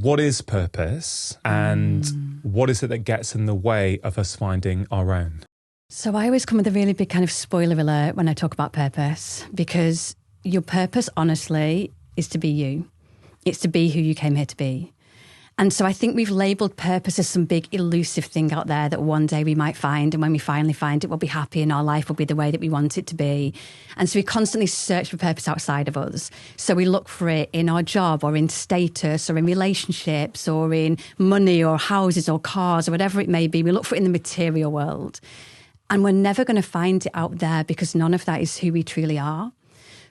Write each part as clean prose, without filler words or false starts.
What is purpose and what is it that gets in the way of us finding our own? So I always come with a really big kind of spoiler alert when I talk about purpose, because your purpose, honestly, is to be you. It's to be who you came here to be. And so I think we've labelled purpose as some big elusive thing out there that one day we might find. And when we finally find it, we'll be happy and our life will be the way that we want it to be. And so we constantly search for purpose outside of us. So we look for it in our job or in status or in relationships or in money or houses or cars or whatever it may be. We look for it in the material world. And we're never going to find it out there because none of that is who we truly are.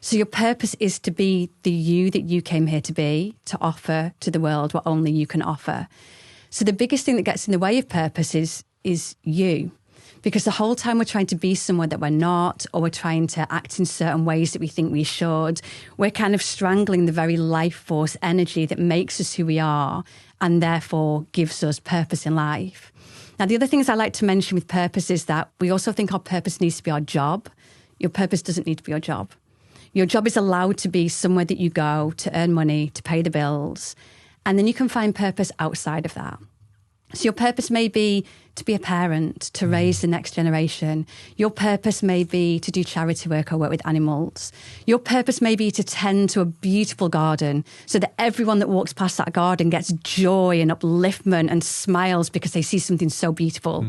So your purpose is to be the you that you came here to be, to offer to the world what only you can offer. So the biggest thing that gets in the way of purpose is you. Because the whole time we're trying to be someone that we're not, or we're trying to act in certain ways that we think we should, we're kind of strangling the very life force energy that makes us who we are and therefore gives us purpose in life. Now, the other things I like to mention with purpose is that we also think our purpose needs to be our job. Your purpose doesn't need to be your job. Your job is allowed to be somewhere that you go to earn money, to pay the bills, and then you can find purpose outside of that. So your purpose may be to be a parent, to raise the next generation. Your purpose may be to do charity work or work with animals. Your purpose may be to tend to a beautiful garden so that everyone that walks past that garden gets joy and upliftment and smiles because they see something so beautiful.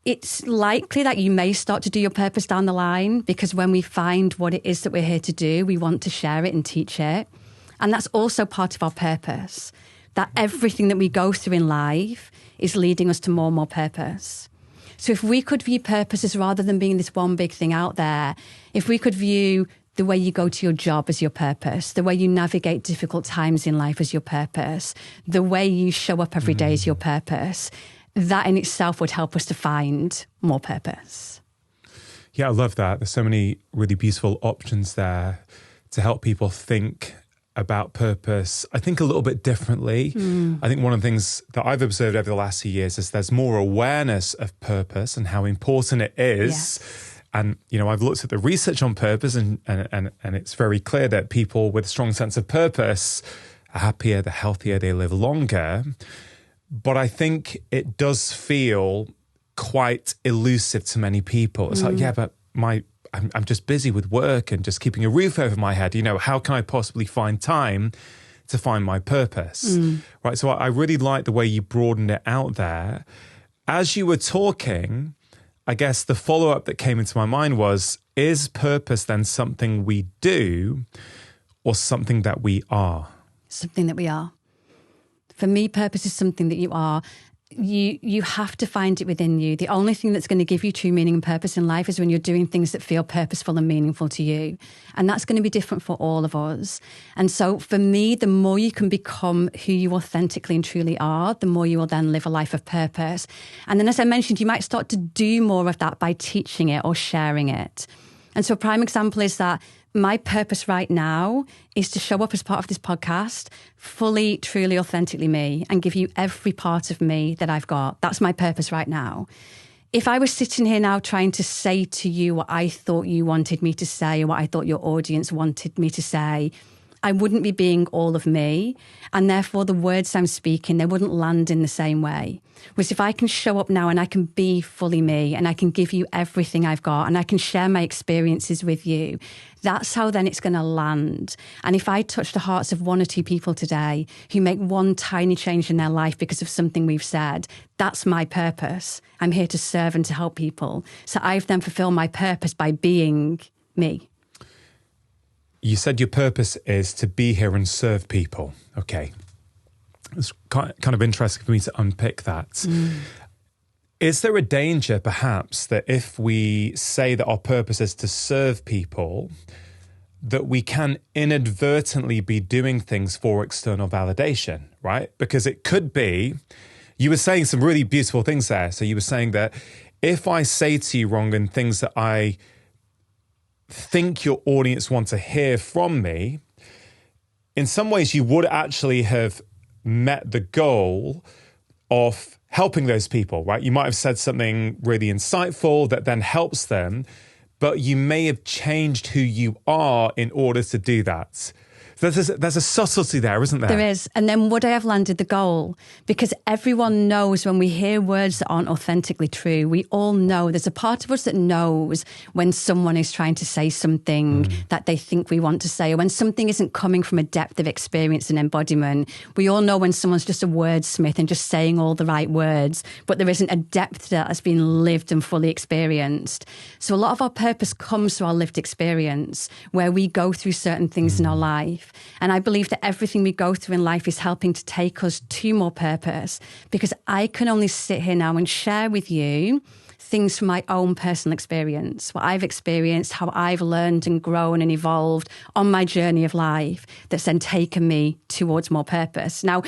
It's likely that you may start to do your purpose down the line because when we find what it is that we're here to do, we want to share it and teach it. And that's also part of our purpose, that everything that we go through in life is leading us to more and more purpose. So if we could view purpose as rather than being this one big thing out there, if we could view the way you go to your job as your purpose, the way you navigate difficult times in life as your purpose, the way you show up every day as your purpose, that in itself would help us to find more purpose. Yeah, I love that. There's so many really beautiful options there to help people think about purpose, I think a little bit differently. I think one of the things that I've observed over the last few years is there's more awareness of purpose and how important it is. Yes. And, you know, I've looked at the research on purpose and it's very clear that people with a strong sense of purpose are happier, they're healthier, they live longer. But I think it does feel quite elusive to many people. It's like, yeah, but I'm just busy with work and just keeping a roof over my head. You know, how can I possibly find time to find my purpose? Right. So I really like the way you broadened it out there. As you were talking, I guess the follow-up that came into my mind was, is purpose then something we do or something that we are? Something that we are. For me, purpose is something that you are. You have to find it within you. The only thing that's going to give you true meaning and purpose in life is when you're doing things that feel purposeful and meaningful to you. And that's going to be different for all of us. And so for me, the more you can become who you authentically and truly are, the more you will then live a life of purpose. And then, as I mentioned, you might start to do more of that by teaching it or sharing it. And so a prime example is that my purpose right now is to show up as part of this podcast, fully, truly, authentically me, and give you every part of me that I've got. That's my purpose right now. If I was sitting here now trying to say to you what I thought you wanted me to say or what I thought your audience wanted me to say, I wouldn't be being all of me. And therefore, the words I'm speaking, they wouldn't land in the same way. Whereas if I can show up now and I can be fully me and I can give you everything I've got and I can share my experiences with you, that's how then it's going to land. And if I touch the hearts of one or two people today who make one tiny change in their life because of something we've said, that's my purpose. I'm here to serve and to help people. So I've then fulfilled my purpose by being me. You said your purpose is to be here and serve people. Okay. It's kind of interesting for me to unpick that. Is there a danger, perhaps, that if we say that our purpose is to serve people, that we can inadvertently be doing things for external validation, right? Because it could be, you were saying some really beautiful things there. So you were saying that if I say to you, Rongan, things that I think your audience want to hear from me, in some ways you would actually have met the goal of helping those people, right? You might have said something really insightful that then helps them, but you may have changed who you are in order to do that. There's a subtlety there, isn't there? There is. And then would I have landed the goal? Because everyone knows when we hear words that aren't authentically true, we all know there's a part of us that knows when someone is trying to say something that they think we want to say, or when something isn't coming from a depth of experience and embodiment. We all know when someone's just a wordsmith and just saying all the right words, but there isn't a depth that has been lived and fully experienced. So a lot of our purpose comes through our lived experience, where we go through certain things in our life. And I believe that everything we go through in life is helping to take us to more purpose, because I can only sit here now and share with you things from my own personal experience, what I've experienced, how I've learned and grown and evolved on my journey of life that's then taken me towards more purpose. Now,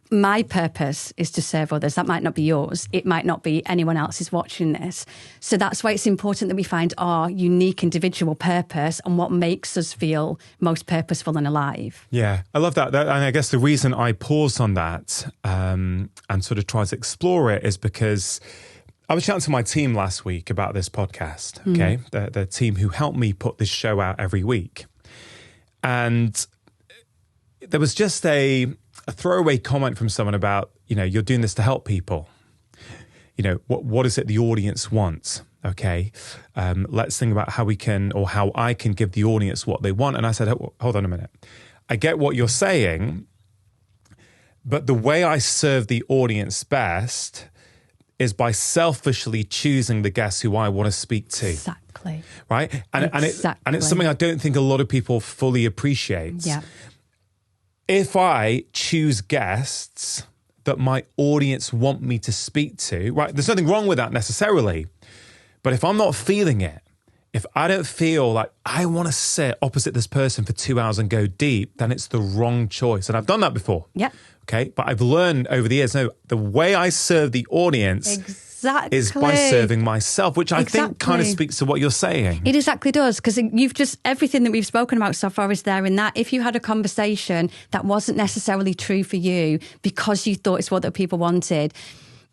my purpose is to serve others. That might not be yours. It might not be anyone else's watching this. So that's why it's important that we find our unique individual purpose and what makes us feel most purposeful and alive. Yeah, I love that. And I guess the reason I paused on that and sort of tried to explore it is because I was chatting to my team last week about this podcast, okay? The team who helped me put this show out every week. And there was just a throwaway comment from someone about, you're doing this to help people. What is it the audience wants? Okay, let's think about how we can, or how I can give the audience what they want. And I said, hold on a minute. I get what you're saying, but the way I serve the audience best is by selfishly choosing the guests who I want to speak to. Exactly. Right? And it's something I don't think a lot of people fully appreciate. Yeah. If I choose guests that my audience want me to speak to, right, there's nothing wrong with that necessarily. But if I'm not feeling it, if I don't feel like I want to sit opposite this person for 2 hours and go deep, then it's the wrong choice. And I've done that before. Yeah. Okay. But I've learned over the years, no, the way I serve the audience is by serving myself, which I think kind of speaks to what you're saying. It exactly does, because everything that we've spoken about so far is there in that. If you had a conversation that wasn't necessarily true for you because you thought it's what the people wanted,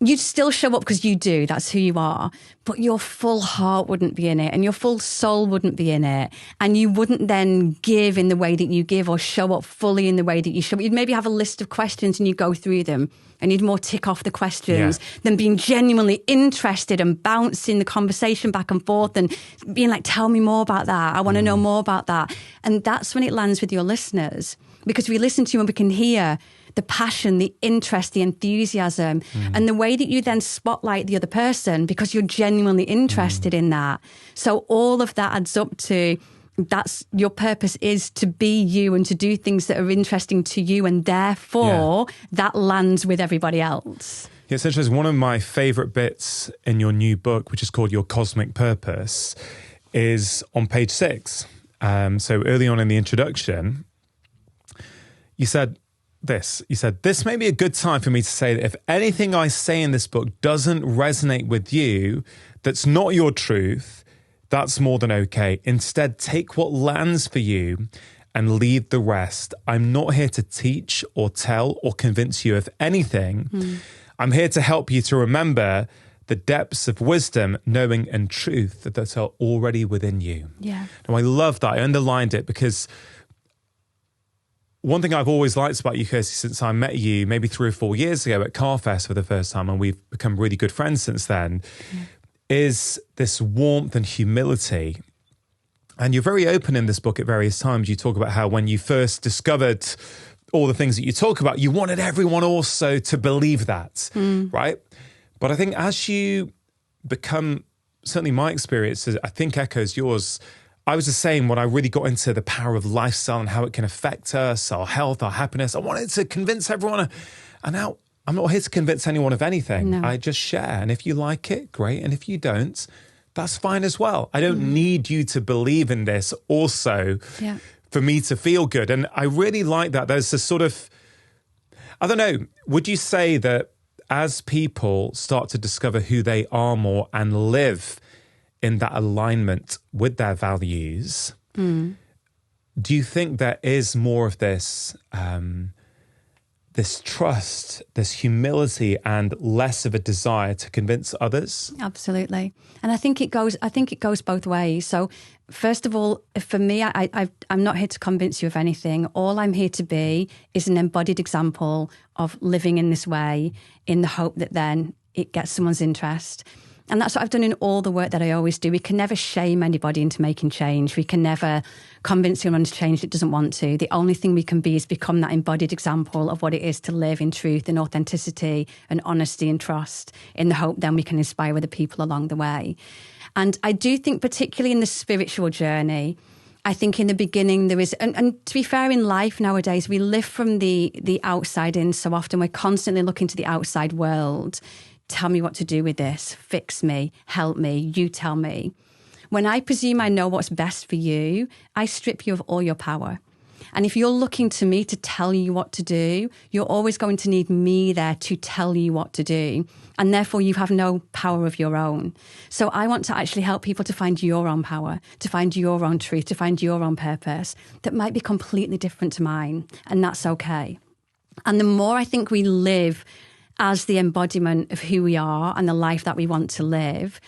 you'd still show up because you do, that's who you are, but your full heart wouldn't be in it and your full soul wouldn't be in it, and you wouldn't then give in the way that you give or show up fully in the way that you show up. You'd maybe have a list of questions and you go through them and you'd more tick off the questions than being genuinely interested and bouncing the conversation back and forth and being like, tell me more about that. I want to know more about that. And that's when it lands with your listeners, because we listen to you and we can hear the passion, the interest, the enthusiasm, and the way that you then spotlight the other person because you're genuinely interested in that. So all of that adds up to, that's your purpose, is to be you and to do things that are interesting to you, and therefore that lands with everybody else. Yeah, it's interesting. One of my favorite bits in your new book, which is called Your Cosmic Purpose, is on page 6. So early on in the introduction, you said this may be a good time for me to say that if anything I say in this book doesn't resonate with you, that's not your truth, that's more than okay. Instead, take what lands for you and leave the rest. I'm not here to teach or tell or convince you of anything. I'm here to help you to remember the depths of wisdom, knowing, and truth that are already within you. Yeah. Now, I love that. I underlined it because one thing I've always liked about you, Kirsty, since I met you maybe 3 or 4 years ago at Carfest for the first time, and we've become really good friends since then, is this warmth and humility. And you're very open in this book at various times. You talk about how when you first discovered all the things that you talk about, you wanted everyone also to believe that, right? But I think as you become, certainly my experience, I think echoes yours. I was the same when I really got into the power of lifestyle and how it can affect us, our health, our happiness. I wanted to convince everyone. And now I'm not here to convince anyone of anything. No. I just share. And if you like it, great. And if you don't, that's fine as well. I don't need you to believe in this also for me to feel good. And I really like that. There's this sort of, I don't know, would you say that as people start to discover who they are more and live in that alignment with their values, do you think there is more of this this trust, this humility, and less of a desire to convince others. Absolutely. And I think it goes both ways. So first of all, for me, I'm not here to convince you of anything. All I'm here to be is an embodied example of living in this way in the hope that then it gets someone's interest. And that's what I've done in all the work that I always do. We can never shame anybody into making change. We can never convince anyone to change that doesn't want to. The only thing we can be is become that embodied example of what it is to live in truth and authenticity and honesty and trust, in the hope then we can inspire other people along the way. And I do think, particularly in the spiritual journey, I think in the beginning there is, and to be fair, in life nowadays, we live from the outside in so often. We're constantly looking to the outside world. Tell me what to do with this, fix me, help me, you tell me. When I presume I know what's best for you, I strip you of all your power. And if you're looking to me to tell you what to do, you're always going to need me there to tell you what to do. And therefore you have no power of your own. So I want to actually help people to find your own power, to find your own truth, to find your own purpose that might be completely different to mine. And that's okay. And the more I think we live as the embodiment of who we are and the life that we want to live,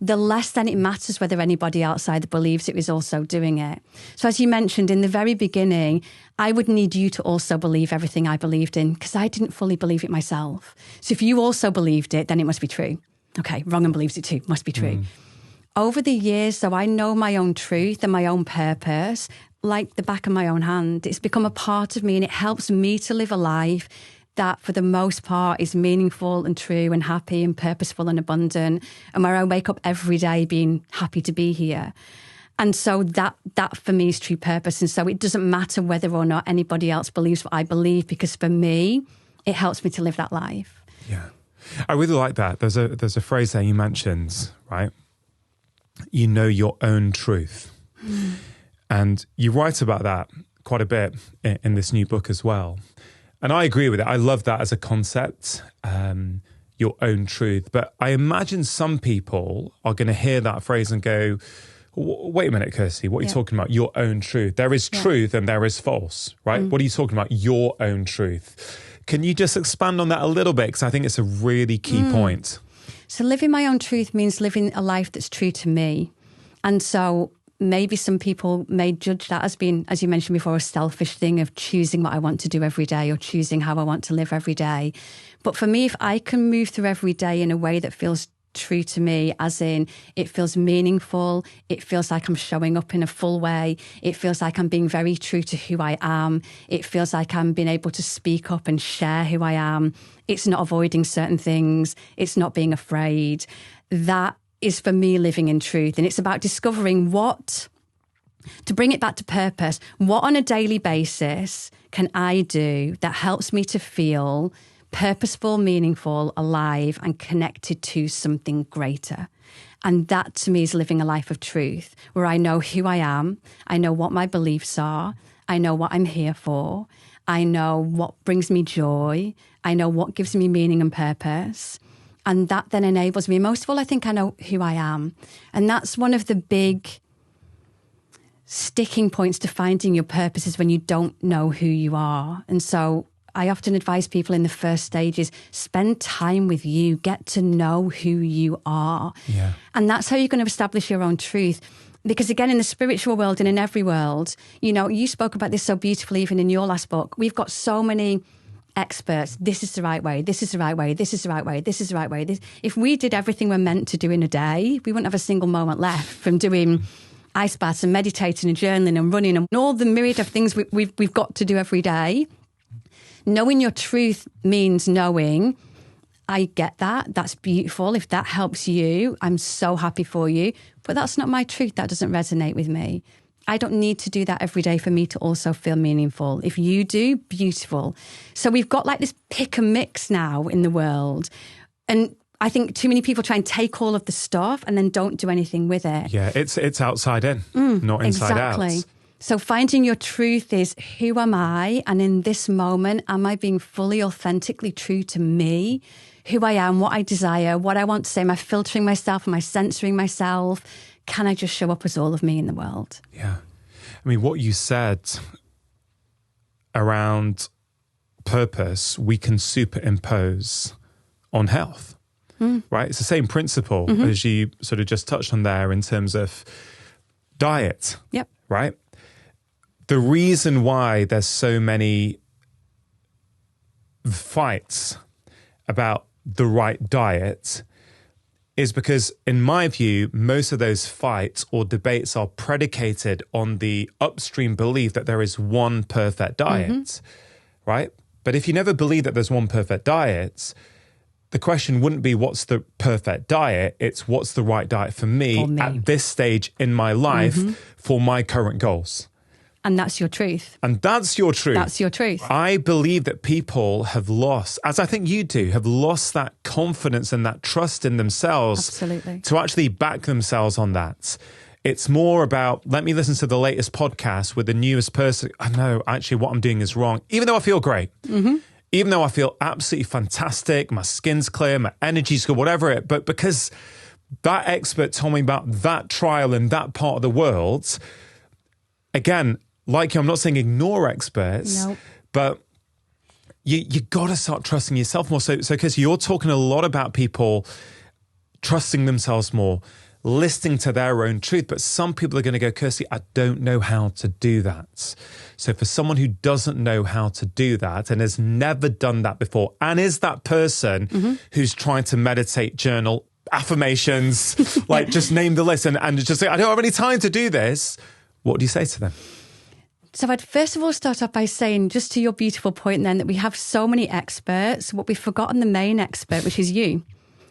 the less then it matters whether anybody outside believes it is also doing it. So as you mentioned, in the very beginning, I would need you to also believe everything I believed in because I didn't fully believe it myself. So if you also believed it, then it must be true. Okay, wrong and believes it too, must be true. Over the years, though, I know my own truth and my own purpose like the back of my own hand. It's become a part of me and it helps me to live a life that for the most part is meaningful and true and happy and purposeful and abundant, and where I wake up every day being happy to be here. And so that for me is true purpose. And so it doesn't matter whether or not anybody else believes what I believe, because for me, it helps me to live that life. Yeah. I really like that. There's a phrase there you mentioned, right? You know your own truth. And you write about that quite a bit in this new book as well. And I agree with it. I love that as a concept, your own truth. But I imagine some people are going to hear that phrase and go, wait a minute, Kirsty, what are you talking about? Your own truth. There is truth and there is false, right? What are you talking about? Your own truth. Can you just expand on that a little bit? Because I think it's a really key point. So living my own truth means living a life that's true to me. And so maybe some people may judge that as being, as you mentioned before, a selfish thing of choosing what I want to do every day or choosing how I want to live every day. But for me, if I can move through every day in a way that feels true to me, as in it feels meaningful, it feels like I'm showing up in a full way, it feels like I'm being very true to who I am, it feels like I'm being able to speak up and share who I am, it's not avoiding certain things, it's not being afraid, that is for me living in truth. And it's about discovering what, to bring it back to purpose, what on a daily basis can I do that helps me to feel purposeful, meaningful, alive, and connected to something greater. And that to me is living a life of truth, where I know who I am, I know what my beliefs are, I know what I'm here for, I know what brings me joy, I know what gives me meaning and purpose. And that then enables me, most of all, I think I know who I am. And that's one of the big sticking points to finding your purpose, is when you don't know who you are. And so I often advise people in the first stages, spend time with you, get to know who you are. Yeah. And that's how you're going to establish your own truth. Because again, in the spiritual world and in every world, you know, you spoke about this so beautifully even in your last book, we've got so many experts. This is the right way. This is the right way. This is the right way. This is the right way. If we did everything we're meant to do in a day, we wouldn't have a single moment left from doing ice baths and meditating and journaling and running and all the myriad of things we've got to do every day. Knowing your truth means knowing, I get that. That's beautiful. If that helps you, I'm so happy for you. But that's not my truth. That doesn't resonate with me. I don't need to do that every day for me to also feel meaningful. If you do, beautiful. So we've got like this pick and mix now in the world. And I think too many people try and take all of the stuff and then don't do anything with it. Yeah, it's outside in, not inside out. So finding your truth is, who am I? And in this moment, am I being fully, authentically true to me? Who I am, what I desire, what I want to say? Am I filtering myself? Am I censoring myself? Can I just show up as all of me in the world? Yeah. I mean, what you said around purpose we can superimpose on health, right? It's the same principle as you sort of just touched on there in terms of diet, right? The reason why there's so many fights about the right diet is because, in my view, most of those fights or debates are predicated on the upstream belief that there is one perfect diet, right? But if you never believe that there's one perfect diet, the question wouldn't be what's the perfect diet, it's what's the right diet for me at this stage in my life for my current goals. And that's your truth. And that's your truth. That's your truth. I believe that people have lost, as I think you do, have lost that confidence and that trust in themselves. Absolutely. To actually back themselves on that. It's more about, let me listen to the latest podcast with the newest person. I know, actually, what I'm doing is wrong. Even though I feel great. Even though I feel absolutely fantastic, my skin's clear, my energy's good, whatever but because that expert told me about that trial in that part of the world, again, like you, I'm not saying ignore experts, but you got to start trusting yourself more. So Kirsty, you're talking a lot about people trusting themselves more, listening to their own truth. But some people are going to go, Kirsty, I don't know how to do that. So for someone who doesn't know how to do that and has never done that before, and is that person who's trying to meditate, journal, affirmations, like just name the list and just say, I don't have any time to do this. What do you say to them? So I'd first of all start off by saying, just to your beautiful point then, that we have so many experts. What we've forgotten the main expert, which is you.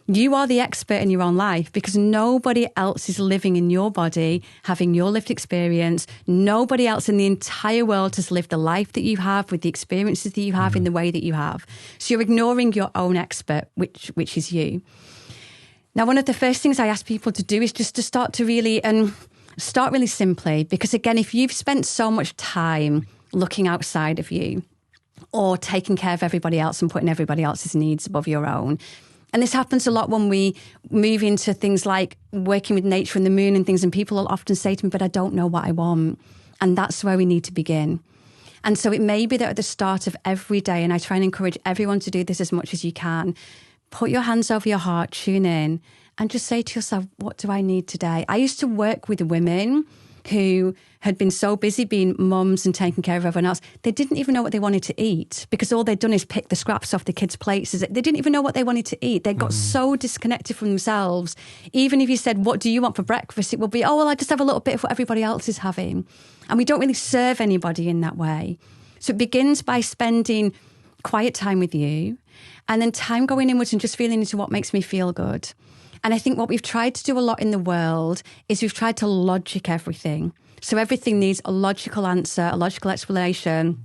You are the expert in your own life because nobody else is living in your body, having your lived experience. Nobody else in the entire world has lived the life that you have with the experiences that you have in the way that you have. So you're ignoring your own expert, which is you. Now, one of the first things I ask people to do is just to start to really... Start really simply, because again, if you've spent so much time looking outside of you or taking care of everybody else and putting everybody else's needs above your own, and this happens a lot when we move into things like working with nature and the moon and things, and people will often say to me, but I don't know what I want. And that's where we need to begin. And so it may be that at the start of every day, and I try and encourage everyone to do this as much as you can, put your hands over your heart, tune in, and just say to yourself, what do I need today? I used to work with women who had been so busy being mums and taking care of everyone else, they didn't even know what they wanted to eat because all they'd done is pick the scraps off the kids' plates. They didn't even know what they wanted to eat. They got so disconnected from themselves. Even if you said, what do you want for breakfast? It will be, oh, well, I just have a little bit of what everybody else is having. And we don't really serve anybody in that way. So it begins by spending quiet time with you and then time going inwards and just feeling into what makes me feel good. And I think what we've tried to do a lot in the world is we've tried to logic everything. So everything needs a logical answer, a logical explanation.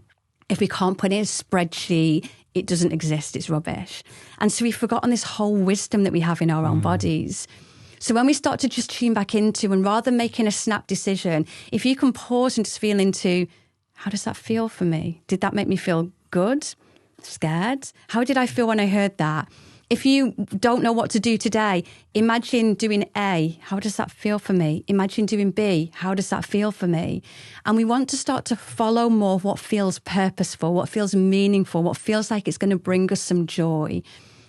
If we can't put it in a spreadsheet, it doesn't exist, it's rubbish. And so we've forgotten this whole wisdom that we have in our own bodies. So when we start to just tune back into, and rather than making a snap decision, if you can pause and just feel into, how does that feel for me? Did that make me feel good? Scared? How did I feel when I heard that? If you don't know what to do today, imagine doing A. How does that feel for me? Imagine doing B. How does that feel for me? And we want to start to follow more what feels purposeful, what feels meaningful, what feels like it's going to bring us some joy.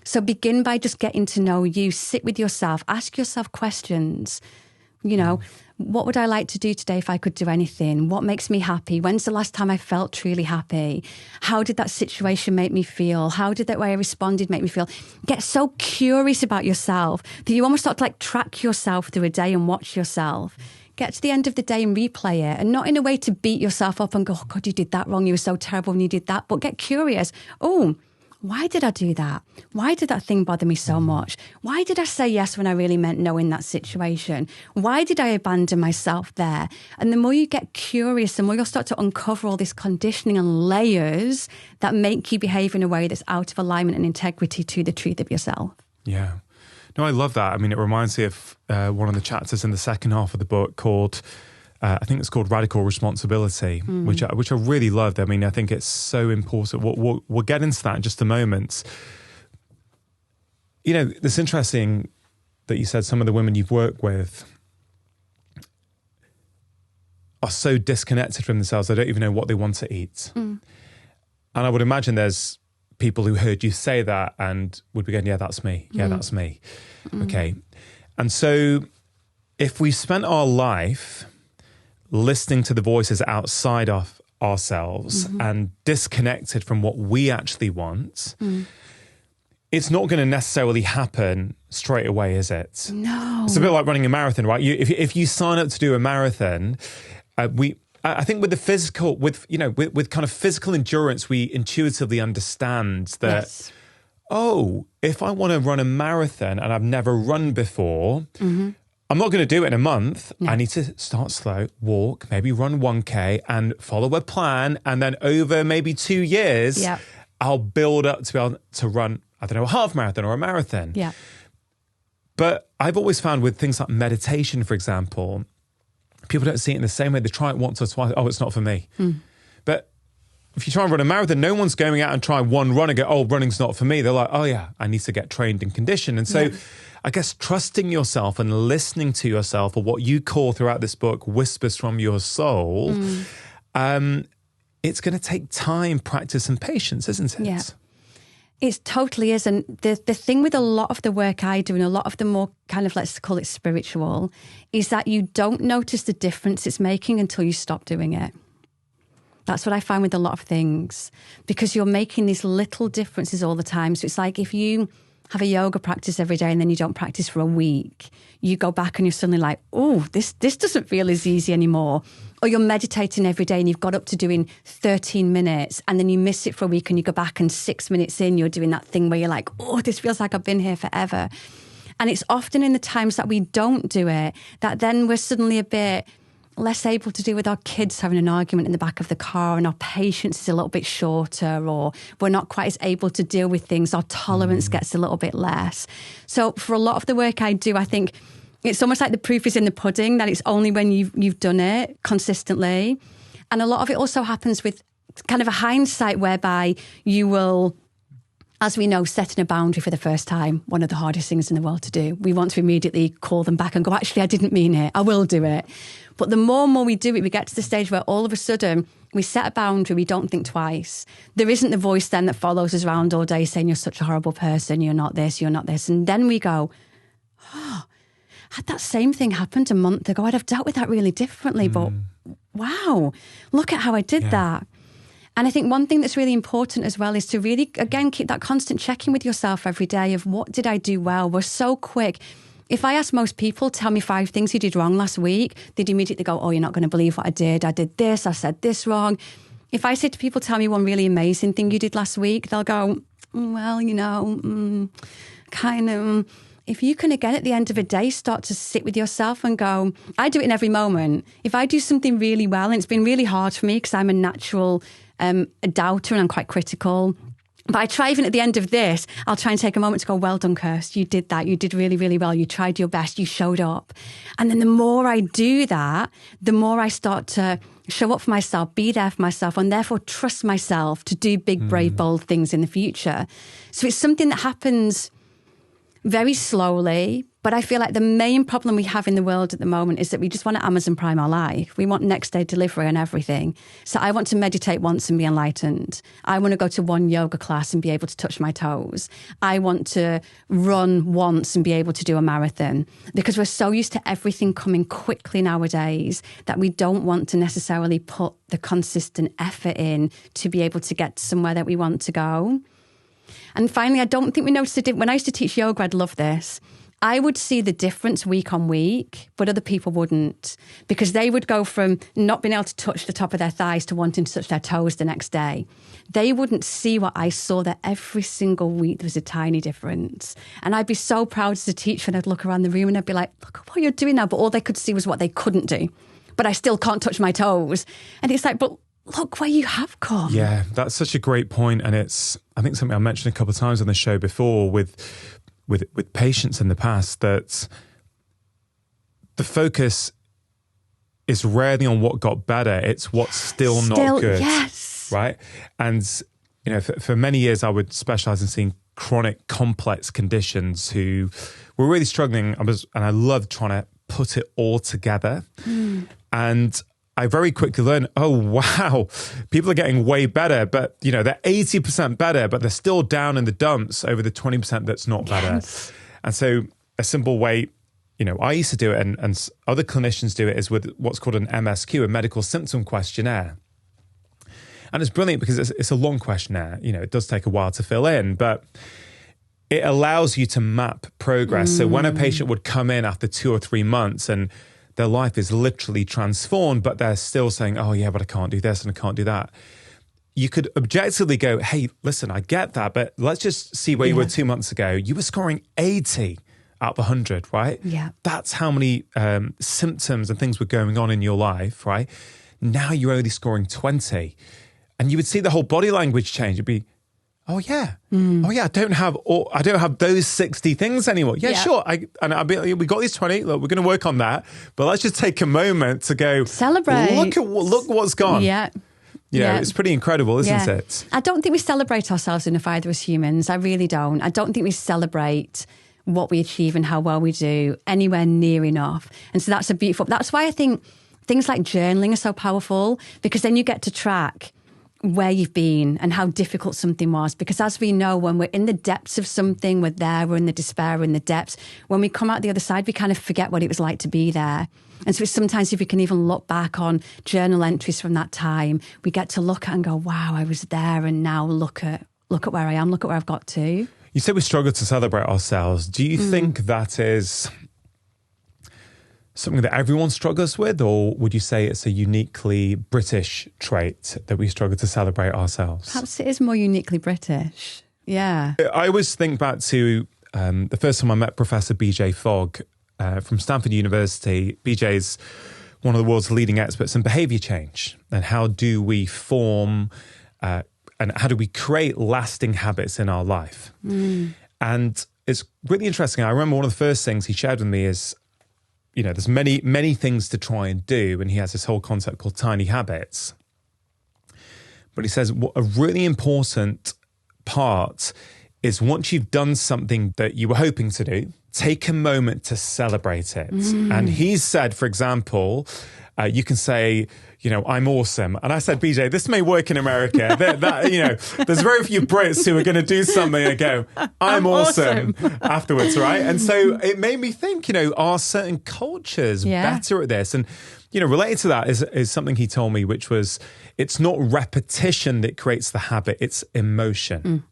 So begin by just getting to know you. Sit with yourself. Ask yourself questions. You know, what would I like to do today if I could do anything? What makes me happy? When's the last time I felt truly happy? How did that situation make me feel? How did that way I responded make me feel? Get so curious about yourself that you almost start to like track yourself through a day and watch yourself. Get to the end of the day and replay it, and not in a way to beat yourself up and go, oh God, you did that wrong. You were so terrible when you did that. But get curious. Oh, why did I do that? Why did that thing bother me so much? Why did I say yes when I really meant no in that situation? Why did I abandon myself there? And the more you get curious, the more you'll start to uncover all this conditioning and layers that make you behave in a way that's out of alignment and integrity to the truth of yourself. Yeah. No, I love that. I mean, it reminds me of one of the chapters in the second half of the book called... I think it's called Radical Responsibility, which I really loved. I mean, I think it's so important. We'll get into that in just a moment. You know, it's interesting that you said some of the women you've worked with are so disconnected from themselves, they don't even know what they want to eat. And I would imagine there's people who heard you say that and would be going, yeah, that's me. Yeah, that's me. Okay. And so if we spent our life listening to the voices outside of ourselves and disconnected from what we actually want, it's not going to necessarily happen straight away, is it? No. It's a bit like running a marathon, right? If you sign up to do a marathon, I think with the physical, with kind of physical endurance, we intuitively understand that, if I want to run a marathon and I've never run before, I'm not going to do it in a month. No. I need to start slow, walk, maybe run 1K and follow a plan. And then over maybe 2 years, I'll build up to be able to run, I don't know, a half marathon or a marathon. Yeah. But I've always found with things like meditation, for example, people don't see it in the same way. They try it once or twice. Oh, it's not for me. But if you try and run a marathon, no one's going out and try one run and go, oh, running's not for me. They're like, oh yeah, I need to get trained and conditioned. And so I guess trusting yourself and listening to yourself, or what you call throughout this book, whispers from your soul, it's going to take time, practice and patience, isn't it? Yeah. It totally is. And the thing with a lot of the work I do and a lot of the more kind of, let's call it spiritual, is that you don't notice the difference it's making until you stop doing it. That's what I find with a lot of things, because you're making these little differences all the time. So it's like if you have a yoga practice every day and then you don't practice for a week, you go back and you're suddenly like, oh, this doesn't feel as easy anymore. Or you're meditating every day and you've got up to doing 13 minutes and then you miss it for a week and you go back and 6 minutes in, you're doing that thing where you're like, oh, this feels like I've been here forever. And it's often in the times that we don't do it that then we're suddenly a bit less able to do with our kids having an argument in the back of the car, and our patience is a little bit shorter, or we're not quite as able to deal with things. Our tolerance gets a little bit less. So for a lot of the work I do, I think it's almost like the proof is in the pudding, that it's only when you've done it consistently. And a lot of it also happens with kind of a hindsight whereby you will, as we know, setting a boundary for the first time, one of the hardest things in the world to do. We want to immediately call them back and go, actually, I didn't mean it. I will do it. But the more and more we do it, we get to the stage where all of a sudden we set a boundary, we don't think twice. There isn't the voice then that follows us around all day saying, you're such a horrible person, you're not this, you're not this. And then we go, oh, had that same thing happened a month ago, I'd have dealt with that really differently. But wow, look at how I did that. And I think one thing that's really important as well is to really, again, keep that constant check-in with yourself every day of what did I do well? We're so quick. If I ask most people, tell me 5 things you did wrong last week, they'd immediately go, oh, you're not going to believe what I did. I did this, I said this wrong. If I say to people, tell me one really amazing thing you did last week, they'll go, well, you know, kind of. If you can, again, at the end of a day, start to sit with yourself and go, I do it in every moment. If I do something really well, and it's been really hard for me because I'm a natural a doubter and I'm quite critical. But I try, even at the end of this, I'll try and take a moment to go, well done, Kirsty. You did that. You did really, really well. You tried your best. You showed up. And then the more I do that, the more I start to show up for myself, be there for myself, and therefore trust myself to do big, brave, bold things in the future. So it's something that happens very slowly. But I feel like the main problem we have in the world at the moment is that we just want to Amazon Prime our life. We want next day delivery and everything. So I want to meditate once and be enlightened. I want to go to one yoga class and be able to touch my toes. I want to run once and be able to do a marathon, because we're so used to everything coming quickly nowadays that we don't want to necessarily put the consistent effort in to be able to get somewhere that we want to go. And finally, I don't think we noticed it. When I used to teach yoga, I'd love this. I would see the difference week on week, but other people wouldn't, because they would go from not being able to touch the top of their thighs to wanting to touch their toes the next day. They wouldn't see what I saw, that every single week there was a tiny difference. And I'd be so proud as a teacher, and I'd look around the room and I'd be like, look at what you're doing now. But all they could see was what they couldn't do. But I still can't touch my toes. And it's like, but look where you have come. Yeah, that's such a great point. And it's, I think, something I mentioned a couple of times on the show before with patients in the past, that the focus is rarely on what got better. It's what's still not good. Yes. Right. And, you know, for many years, I would specialize in seeing chronic, complex conditions who were really struggling. And I loved trying to put it all together. And I very quickly learned, oh, wow, people are getting way better, but they're 80% better, but they're still down in the dumps over the 20% that's not better. Yes. And so a simple way, I used to do it and other clinicians do it is with what's called an MSQ, a medical symptom questionnaire. And it's brilliant because it's a long questionnaire. It does take a while to fill in, but it allows you to map progress. So when a patient would come in after 2 or 3 months and their life is literally transformed, but they're still saying, oh yeah, but I can't do this and I can't do that. You could objectively go, hey, listen, I get that, but let's just see where you were 2 months ago. You were scoring 80 out of 100, right? Yeah. That's how many symptoms and things were going on in your life, right? Now you're only scoring 20. And you would see the whole body language change. It'd be, oh yeah, oh yeah, I don't have those 60 things anymore. Yeah, sure. We got these 20. Look, we're going to work on that, but let's just take a moment to go celebrate. Look what's gone. Yeah. It's pretty incredible, isn't it? I don't think we celebrate ourselves enough either as humans. I really don't. I don't think we celebrate what we achieve and how well we do anywhere near enough. And so that's why I think things like journaling are so powerful, because then you get to track where you've been and how difficult something was. Because as we know, when we're in the depths of something, we're in the despair, we're in the depths. When we come out the other side, we kind of forget what it was like to be there. And so sometimes if we can even look back on journal entries from that time, we get to look at and go, wow, I was there, and now look at where I am, look at where I've got to. You said we struggle to celebrate ourselves. Do you think that is something that everyone struggles with, or would you say it's a uniquely British trait that we struggle to celebrate ourselves? Perhaps it is more uniquely British. Yeah. I always think back to the first time I met Professor BJ Fogg from Stanford University. BJ is one of the world's leading experts in behavior change, and how do we form and how do we create lasting habits in our life? And it's really interesting. I remember one of the first things he shared with me is, there's many, many things to try and do. And he has this whole concept called tiny habits. But he says what a really important part is, once you've done something that you were hoping to do, take a moment to celebrate it. And he said, for example, you can say, I'm awesome. And I said, BJ, this may work in America. There's very few Brits who are going to do something and go, I'm awesome afterwards, right? And so it made me think, are certain cultures better at this? And, related to that is something he told me, which was, it's not repetition that creates the habit, it's emotion.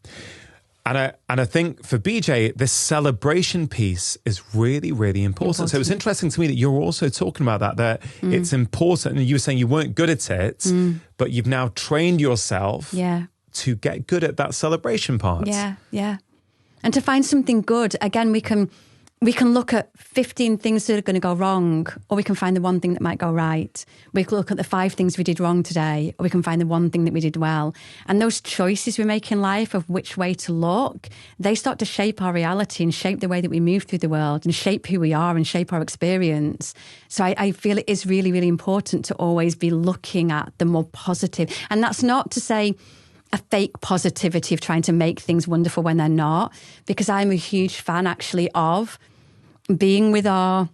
And I think for BJ, this celebration piece is really, really important. So it's interesting to me that you're also talking about that it's important. And you were saying you weren't good at it, but you've now trained yourself to get good at that celebration part. Yeah. And to find something good, again, we can look at 15 things that are going to go wrong, or we can find the one thing that might go right. We can look at the 5 things we did wrong today, or we can find the one thing that we did well. And those choices we make in life of which way to look, they start to shape our reality and shape the way that we move through the world and shape who we are and shape our experience. So I feel it is really, really important to always be looking at the more positive. And that's not to say a fake positivity of trying to make things wonderful when they're not, because I'm a huge fan actually of being with our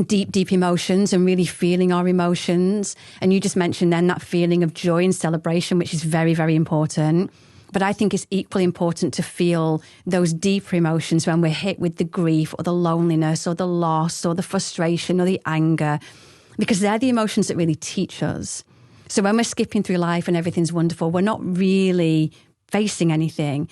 deep, deep emotions and really feeling our emotions. And you just mentioned then that feeling of joy and celebration, which is very, very important. But I think it's equally important to feel those deeper emotions when we're hit with the grief or the loneliness or the loss or the frustration or the anger, because they're the emotions that really teach us. So when we're skipping through life and everything's wonderful, we're not really facing anything.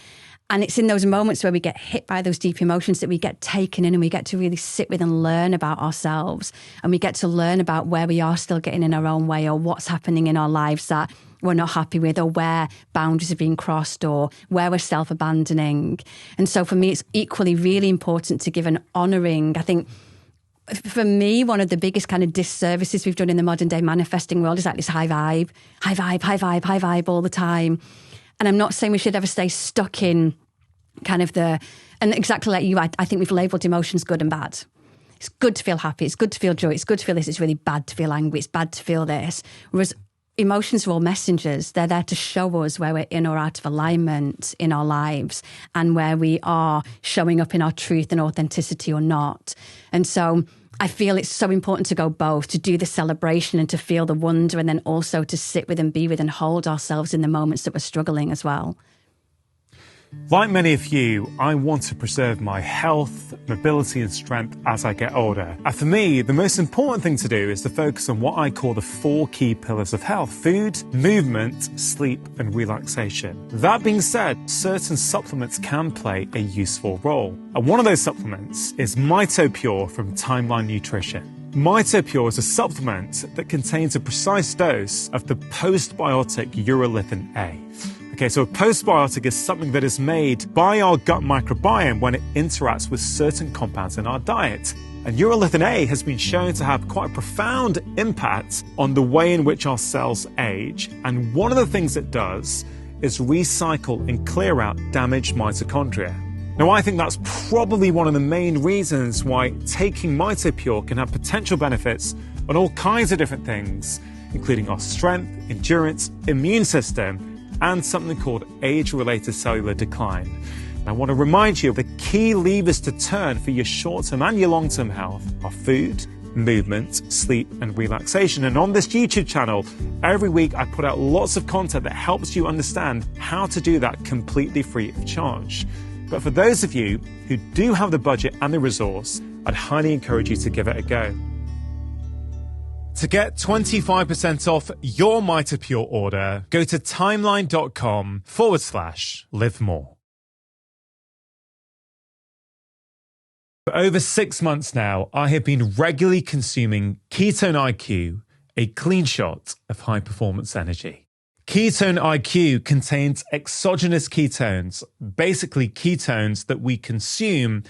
And it's in those moments where we get hit by those deep emotions that we get taken in, and we get to really sit with and learn about ourselves. And we get to learn about where we are still getting in our own way, or what's happening in our lives that we're not happy with, or where boundaries are being crossed, or where we're self-abandoning. And so for me, it's equally really important to give an honouring. I think for me, one of the biggest kind of disservices we've done in the modern day manifesting world is like this high vibe all the time. And I'm not saying we should ever stay stuck in kind of and exactly like you, I think we've labelled emotions good and bad. It's good to feel happy, it's good to feel joy, it's good to feel this, it's really bad to feel angry, it's bad to feel this. Whereas emotions are all messengers. They're there to show us where we're in or out of alignment in our lives, and where we are showing up in our truth and authenticity or not. And so I feel it's so important to go both, to do the celebration and to feel the wonder, and then also to sit with and be with and hold ourselves in the moments that we're struggling as well. Like many of you, I want to preserve my health, mobility and strength as I get older. And for me, the most important thing to do is to focus on what I call the 4 key pillars of health: food, movement, sleep and relaxation. That being said, certain supplements can play a useful role. And one of those supplements is Mtopure from Timeline Nutrition. Mtopure is a supplement that contains a precise dose of the postbiotic urolithin A. Okay, so a postbiotic is something that is made by our gut microbiome when it interacts with certain compounds in our diet. And urolithin A has been shown to have quite a profound impact on the way in which our cells age. And one of the things it does is recycle and clear out damaged mitochondria. Now, I think that's probably one of the main reasons why taking Mtopure can have potential benefits on all kinds of different things, including our strength, endurance, immune system, and something called age-related cellular decline. And I want to remind you of the key levers to turn for your short-term and your long-term health are food, movement, sleep, and relaxation. And on this YouTube channel, every week I put out lots of content that helps you understand how to do that completely free of charge. But for those of you who do have the budget and the resource, I'd highly encourage you to give it a go. To get 25% off your Mtopure order, go to timeline.com/live more. For over 6 months now, I have been regularly consuming Ketone IQ, a clean shot of high performance energy. Ketone IQ contains exogenous ketones, basically ketones that we consume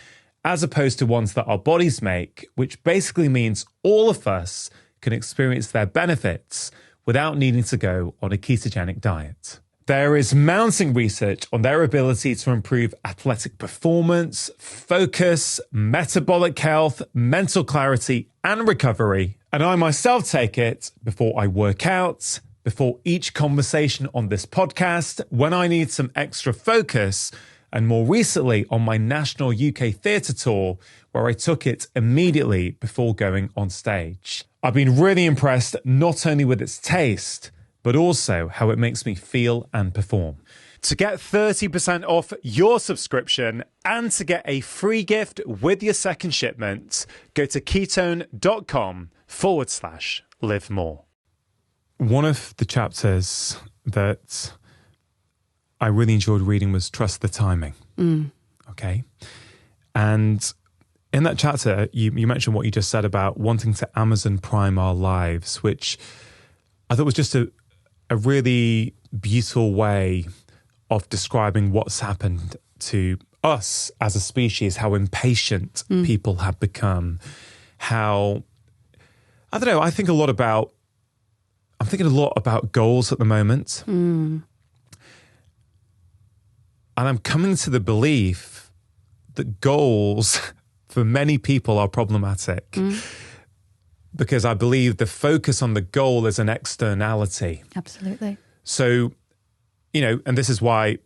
as opposed to ones that our bodies make, which basically means all of us can experience their benefits without needing to go on a ketogenic diet. There is mounting research on their ability to improve athletic performance, focus, metabolic health, mental clarity, and recovery. And I myself take it before I work out, before each conversation on this podcast, when I need some extra focus, and more recently on my national UK theatre tour, where I took it immediately before going on stage. I've been really impressed not only with its taste, but also how it makes me feel and perform. To get 30% off your subscription and to get a free gift with your second shipment, go to ketone.com/live more. One of the chapters that I really enjoyed reading was Trust the Timing. Okay. And in that chapter, you mentioned what you just said about wanting to Amazon Prime our lives, which I thought was just a really beautiful way of describing what's happened to us as a species, how impatient people have become, how, I don't know, I'm thinking a lot about goals at the moment. And I'm coming to the belief that goals for many people are problematic because I believe the focus on the goal is an externality. Absolutely. So, and this is why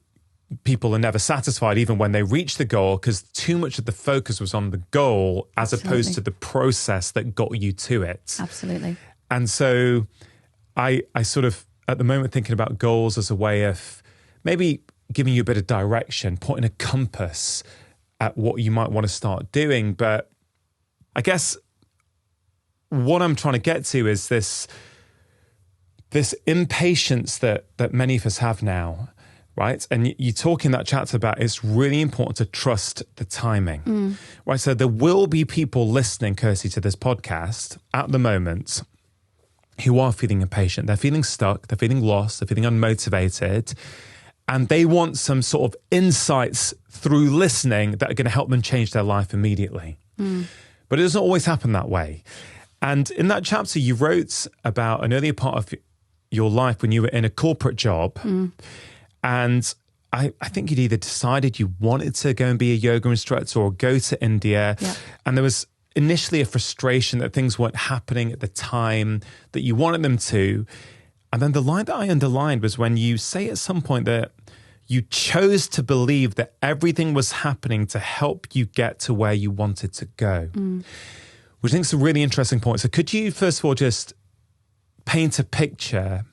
people are never satisfied even when they reach the goal, because too much of the focus was on the goal as opposed to the process that got you to it. Absolutely. And so I sort of, at the moment, thinking about goals as a way of maybe giving you a bit of direction, putting a compass at what you might want to start doing. But I guess what I'm trying to get to is this impatience that many of us have now, right? And you talk in that chapter about it's really important to trust the timing, right? So there will be people listening, Kirsty, to this podcast at the moment who are feeling impatient. They're feeling stuck. They're feeling lost. They're feeling unmotivated. And they want some sort of insights through listening that are going to help them change their life immediately. But it doesn't always happen that way. And in that chapter, you wrote about an earlier part of your life when you were in a corporate job. And I think you'd either decided you wanted to go and be a yoga instructor or go to India. Yeah. And there was initially a frustration that things weren't happening at the time that you wanted them to. And then the line that I underlined was when you say at some point that you chose to believe that everything was happening to help you get to where you wanted to go. which I think is a really interesting point. So could you, first of all, just paint a picture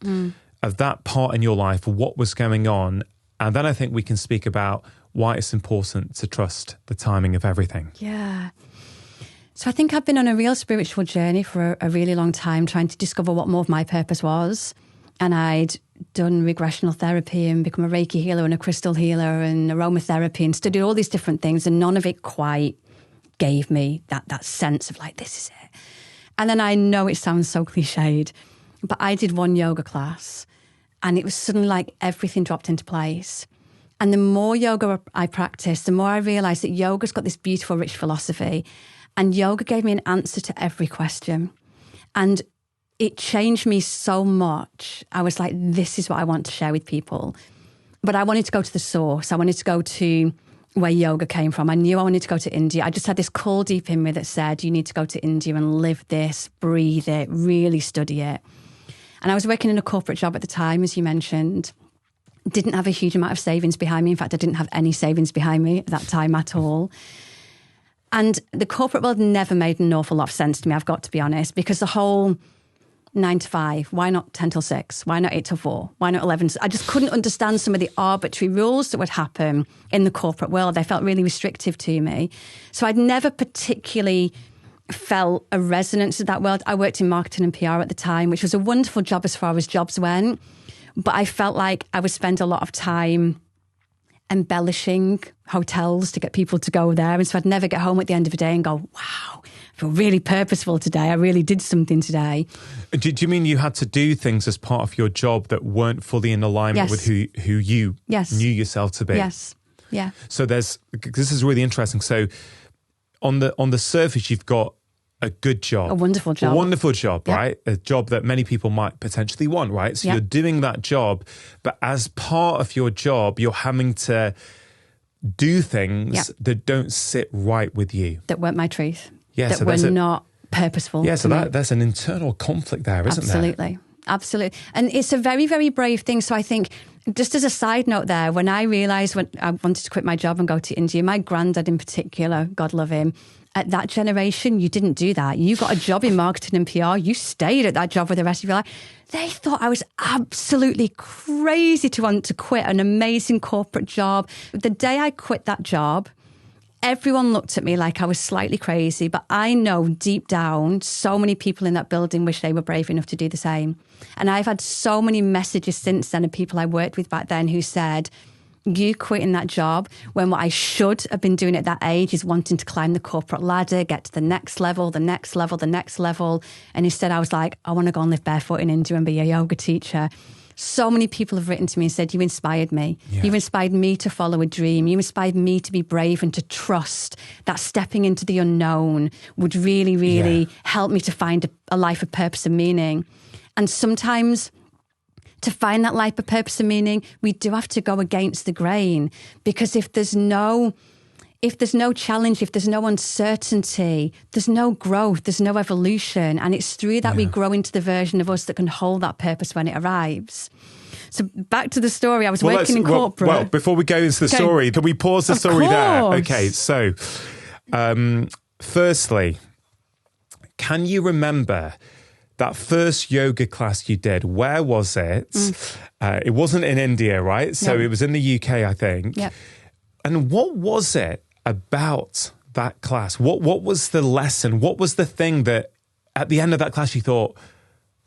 of that part in your life, what was going on? And then I think we can speak about why it's important to trust the timing of everything. Yeah. So I think I've been on a real spiritual journey for a really long time, trying to discover what more of my purpose was. And I'd done regressional therapy and become a Reiki healer and a crystal healer and aromatherapy and studied all these different things. And none of it quite gave me that sense of like, this is it. And then I know it sounds so cliched, but I did one yoga class and it was suddenly like everything dropped into place. And the more yoga I practiced, the more I realised that yoga's got this beautiful, rich philosophy. And yoga gave me an answer to every question. And it changed me so much. I was like, this is what I want to share with people. But I wanted to go to the source. I wanted to go to where yoga came from. I knew I wanted to go to India. I just had this call deep in me that said, you need to go to India and live this, breathe it, really study it. And I was working in a corporate job at the time, as you mentioned. Didn't have a huge amount of savings behind me. In fact, I didn't have any savings behind me at that time at all. And the corporate world never made an awful lot of sense to me, I've got to be honest, because the whole 9 to 5, why not 10 till 6? Why not 8 till 4? Why not 11? I just couldn't understand some of the arbitrary rules that would happen in the corporate world. They felt really restrictive to me. So I'd never particularly felt a resonance with that world. I worked in marketing and PR at the time, which was a wonderful job as far as jobs went. But I felt like I would spend a lot of time embellishing hotels to get people to go there. And so I'd never get home at the end of the day and go, wow, I feel really purposeful today. I really did something today. Do you mean you had to do things as part of your job that weren't fully in alignment with who you knew yourself to be? Yes. Yeah. So this is really interesting. So on the surface, you've got a good job. A wonderful job. Yep. Right? A job that many people might potentially want, right? So you're doing that job, but as part of your job, you're having to do things that don't sit right with you. That weren't my truth. Yeah, that were not purposeful. Yeah, so there's an internal conflict there, isn't there? Absolutely. And it's a very, very brave thing. So I think, just as a side note there, when I realised when I wanted to quit my job and go to India, my granddad in particular, God love him, at that generation, you didn't do that. You got a job in marketing and PR. You stayed at that job for the rest of your life. They thought I was absolutely crazy to want to quit an amazing corporate job. The day I quit that job, everyone looked at me like I was slightly crazy, but I know deep down, so many people in that building wish they were brave enough to do the same. And I've had so many messages since then of people I worked with back then who said, you quitting that job when what I should have been doing at that age is wanting to climb the corporate ladder, get to the next level, the next level, the next level. And instead I was like, I want to go and live barefoot in India and be a yoga teacher. So many people have written to me and said, you inspired me. Yeah. You inspired me to follow a dream. You inspired me to be brave and to trust that stepping into the unknown would really, really help me to find a life of purpose and meaning. And sometimes to find that life of purpose and meaning, we do have to go against the grain, because if there's no challenge, if there's no uncertainty, there's no growth, there's no evolution. And it's through that we grow into the version of us that can hold that purpose when it arrives. So back to the story, I was working in corporate. Well, before we go into the story, can we pause the story there? Okay, so firstly, can you remember that first yoga class you did? Where was it? It wasn't in India, right? So it was in the UK, I think. Yep. And what was it about that class? What was the lesson? What was the thing that at the end of that class you thought,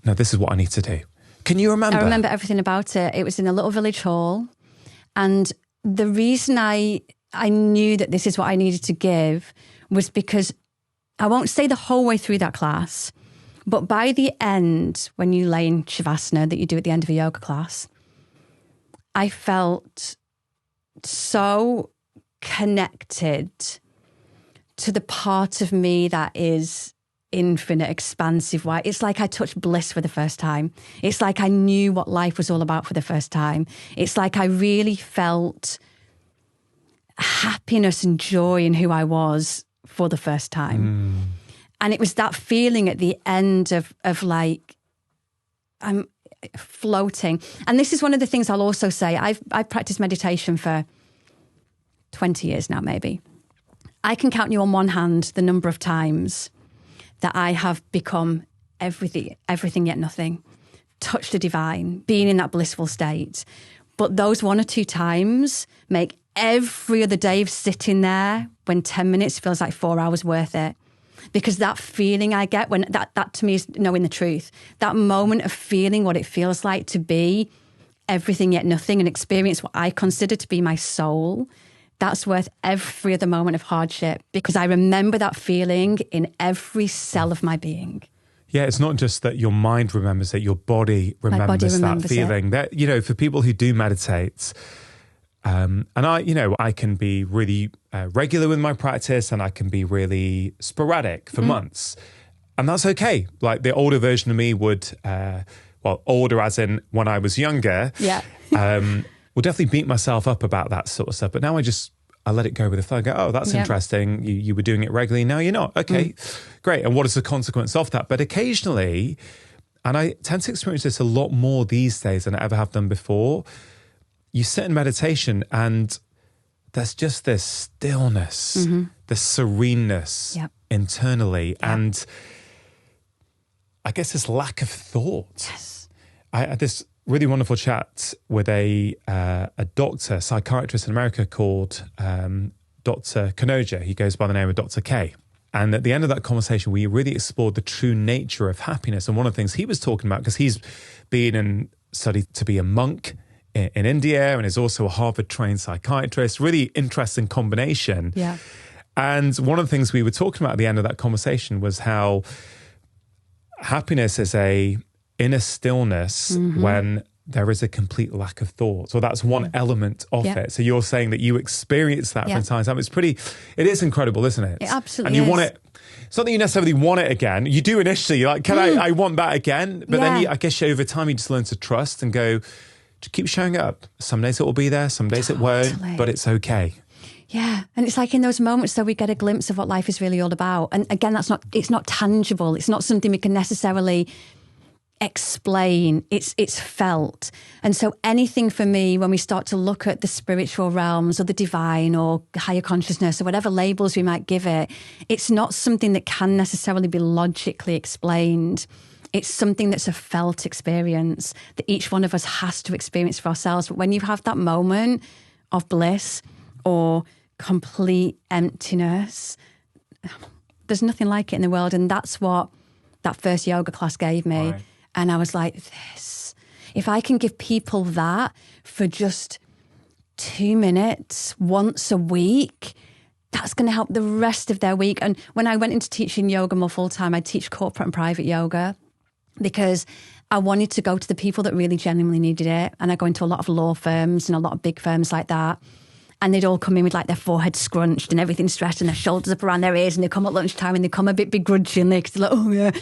no, this is what I need to do? Can you remember? I remember everything about it. It was in a little village hall. And the reason I knew that this is what I needed to give was because I won't say the whole way through that class, but by the end, when you lay in Shavasana that you do at the end of a yoga class, I felt so connected to the part of me that is infinite, expansive, white. It's like I touched bliss for the first time. It's like I knew what life was all about for the first time. It's like I really felt happiness and joy in who I was for the first time. And it was that feeling at the end of like, I'm floating. And this is one of the things I'll also say. I've practiced meditation for 20 years now, maybe. I can count you on one hand the number of times that I have become everything yet nothing, touched the divine, being in that blissful state. But those 1 or 2 times make every other day of sitting there when 10 minutes feels like 4 hours worth it. Because that feeling I get when that to me is knowing the truth. That moment of feeling what it feels like to be everything yet nothing and experience what I consider to be my soul, that's worth every other moment of hardship, because I remember that feeling in every cell of my being. Yeah, it's not just that your mind remembers it, your body remembers that feeling. That, you know, for people who do meditate, and I can be really regular with my practice, and I can be really sporadic for months. And that's okay. Like the older version of me would, older as in when I was younger, would definitely beat myself up about that sort of stuff. But now I let it go with the flow. I go, oh, that's interesting. You were doing it regularly. Now you're not. Okay, great. And what is the consequence of that? But occasionally, and I tend to experience this a lot more these days than I ever have done before, you sit in meditation and there's just this stillness, this sereneness internally. And I guess this lack of thought. Yes. I had this really wonderful chat with a doctor, psychiatrist in America called Dr. Kanoja. He goes by the name of Dr. K. And at the end of that conversation, we really explored the true nature of happiness. And one of the things he was talking about, because he's been and studied to be a monk in India and is also a Harvard-trained psychiatrist, really interesting combination. Yeah. And one of the things we were talking about at the end of that conversation was how happiness is a inner stillness when there is a complete lack of thought. So that's one element of it. So you're saying that you experience that from time to time. It is incredible, isn't it? It absolutely and you is. Want it. It's not that you necessarily want it again. You do initially. You're like, I want that again. But then I guess over time you just learn to trust and go, just keep showing up. Some days it will be there, some days it won't, but it's okay. Yeah. And it's like in those moments that we get a glimpse of what life is really all about. And again, it's not tangible. It's not something we can necessarily explain. It's felt. And so anything for me, when we start to look at the spiritual realms or the divine or higher consciousness or whatever labels we might give it, it's not something that can necessarily be logically explained. It's something that's a felt experience that each one of us has to experience for ourselves. But when you have that moment of bliss or complete emptiness, there's nothing like it in the world. And that's what that first yoga class gave me. Right. And I was like, if I can give people that for just 2 minutes once a week, that's going to help the rest of their week. And when I went into teaching yoga more full time, I teach corporate and private yoga, because I wanted to go to the people that really genuinely needed it. And I go into a lot of law firms and a lot of big firms like that. And they'd all come in with like their forehead scrunched and everything stressed and their shoulders up around their ears. And they come at lunchtime and they come a bit begrudgingly because they're like, oh yeah.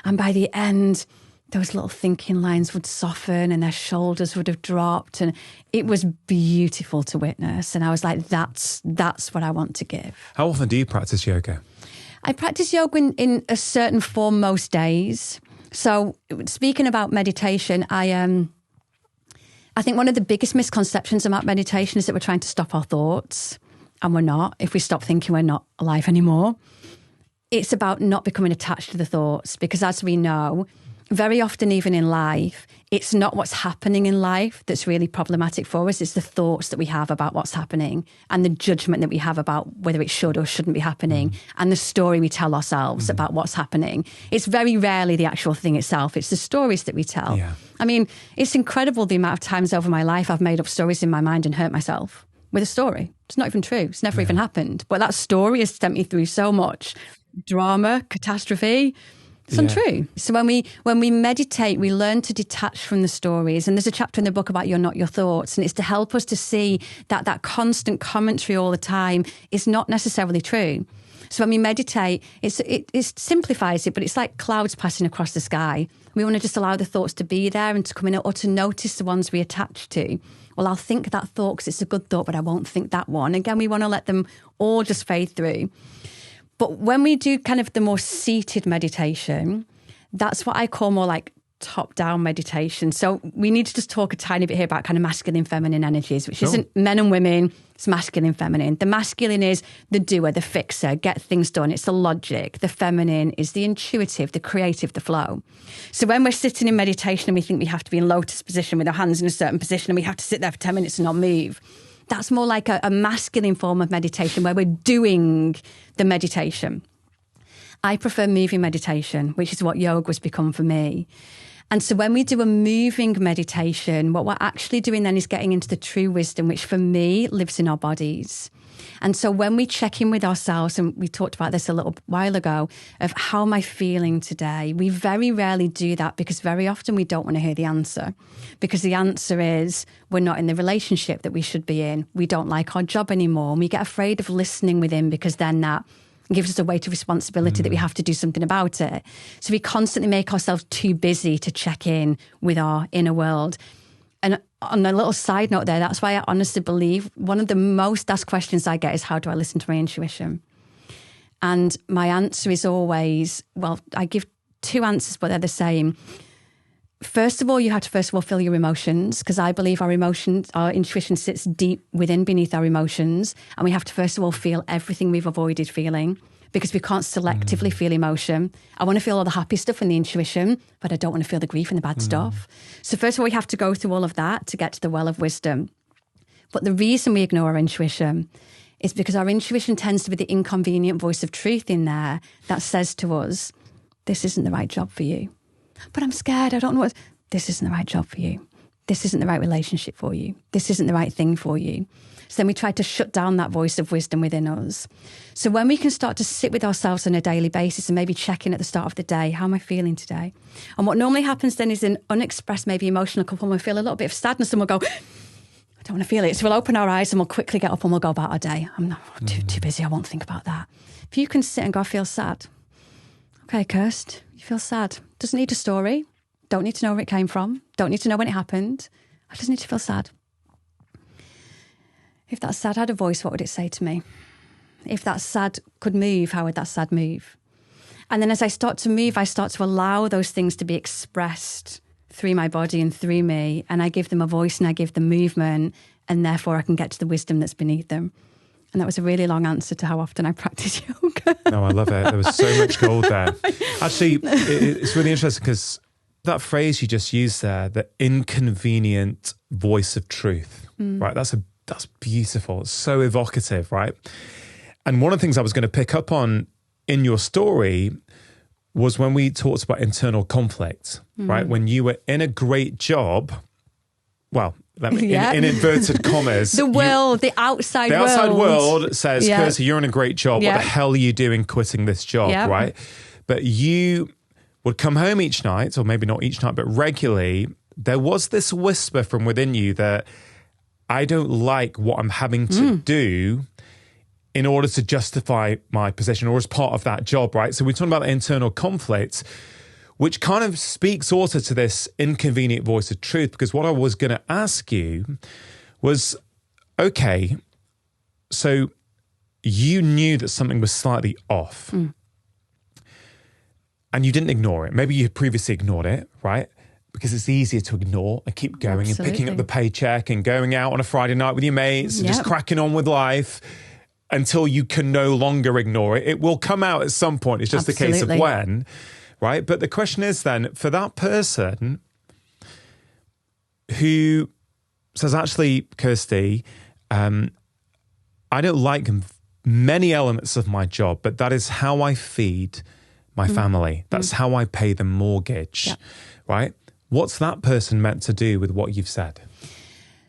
And by the end, those little thinking lines would soften and their shoulders would have dropped. And it was beautiful to witness. And I was like, that's what I want to give. How often do you practice yoga? I practice yoga in a certain form most days. So speaking about meditation, I think one of the biggest misconceptions about meditation is that we're trying to stop our thoughts, and we're not. If we stop thinking, we're not alive anymore. It's about not becoming attached to the thoughts, because as we know, very often even in life, it's not what's happening in life that's really problematic for us. It's the thoughts that we have about what's happening and the judgment that we have about whether it should or shouldn't be happening and the story we tell ourselves about what's happening. It's very rarely the actual thing itself. It's the stories that we tell. Yeah. I mean, it's incredible the amount of times over my life I've made up stories in my mind and hurt myself with a story. It's not even true. It's never even happened. But that story has sent me through so much drama, catastrophe. It's untrue. So when we meditate, we learn to detach from the stories. And there's a chapter in the book about you're not your thoughts. And it's to help us to see that constant commentary all the time is not necessarily true. So when we meditate, it simplifies it, but it's like clouds passing across the sky. We want to just allow the thoughts to be there and to come in, or to notice the ones we attach to. Well, I'll think that thought because it's a good thought, but I won't think that one. Again, we want to let them all just fade through. But when we do kind of the more seated meditation, that's what I call more like top-down meditation. So we need to just talk a tiny bit here about kind of masculine, feminine energies, which isn't men and women, it's masculine, feminine. The masculine is the doer, the fixer, get things done. It's the logic. The feminine is the intuitive, the creative, the flow. So when we're sitting in meditation and we think we have to be in lotus position with our hands in a certain position and we have to sit there for 10 minutes and not move, that's more like a masculine form of meditation where we're doing the meditation. I prefer moving meditation, which is what yoga has become for me. And so when we do a moving meditation, what we're actually doing then is getting into the true wisdom, which for me lives in our bodies. And so when we check in with ourselves, and we talked about this a little while ago, of how am I feeling today? We very rarely do that because very often we don't want to hear the answer. Because the answer is we're not in the relationship that we should be in. We don't like our job anymore. And we get afraid of listening within because then that gives us a weight of responsibility that we have to do something about it. So we constantly make ourselves too busy to check in with our inner world. And on a little side note there, that's why I honestly believe one of the most asked questions I get is, how do I listen to my intuition? And my answer is always, well, I give two answers, but they're the same. First of all, you have to first of all feel your emotions, because I believe our emotions, our intuition sits deep within beneath our emotions. And we have to first of all feel everything we've avoided feeling, because we can't selectively feel emotion. I want to feel all the happy stuff in the intuition, but I don't want to feel the grief and the bad stuff. So first of all, we have to go through all of that to get to the well of wisdom. But the reason we ignore our intuition is because our intuition tends to be the inconvenient voice of truth in there that says to us, this isn't the right job for you. But I'm scared, I don't know what... This isn't the right job for you. This isn't the right relationship for you. This isn't the right thing for you. So then we try to shut down that voice of wisdom within us. So when we can start to sit with ourselves on a daily basis and maybe check in at the start of the day, how am I feeling today? And what normally happens then is an unexpressed, maybe emotional couple, we'll feel a little bit of sadness and we'll go, I don't want to feel it. So we'll open our eyes and we'll quickly get up and we'll go about our day. I'm not too busy, I won't think about that. If you can sit and go, I feel sad. Okay, Kirst, you feel sad. Doesn't need a story. Don't need to know where it came from. Don't need to know when it happened. I just need to feel sad. If that sad had a voice, what would it say to me? If that sad could move, how would that sad move? And then as I start to move, I start to allow those things to be expressed through my body and through me. And I give them a voice and I give them movement. And therefore I can get to the wisdom that's beneath them. And that was a really long answer to how often I practice yoga. No, I love it. There was so much gold there. Actually, it's really interesting because that phrase you just used there, the inconvenient voice of truth, right? That's beautiful. It's so evocative, right? And one of the things I was going to pick up on in your story was when we talked about internal conflict, right? When you were in a great job, well, in inverted commas. The world, the outside world. The outside world says, Kirsty, you're in a great job. What the hell are you doing quitting this job, right? But you would come home each night, or maybe not each night, but regularly, there was this whisper from within you that I don't like what I'm having to do in order to justify my position or as part of that job, right? So we're talking about the internal conflict, which kind of speaks also to this inconvenient voice of truth, because what I was going to ask you was, okay, so you knew that something was slightly off and you didn't ignore it. Maybe you had previously ignored it, right? Because it's easier to ignore and keep going and picking up the paycheck and going out on a Friday night with your mates and just cracking on with life until you can no longer ignore it. It will come out at some point. It's just a case of when, right? But the question is then, for that person who says, actually, Kirsty, I don't like many elements of my job, but that is how I feed my family. That's how I pay the mortgage, right? What's that person meant to do with what you've said?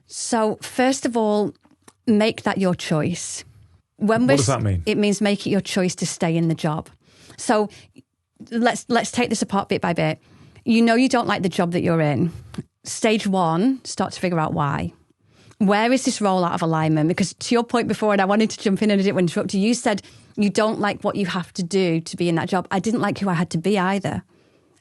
So first of all, make that your choice. What does that mean? It means make it your choice to stay in the job. So let's take this apart bit by bit. You know you don't like the job that you're in. Stage one, start to figure out why. Where is this role out of alignment? Because to your point before, and I wanted to jump in and I didn't want to interrupt you, you said you don't like what you have to do to be in that job. I didn't like who I had to be either.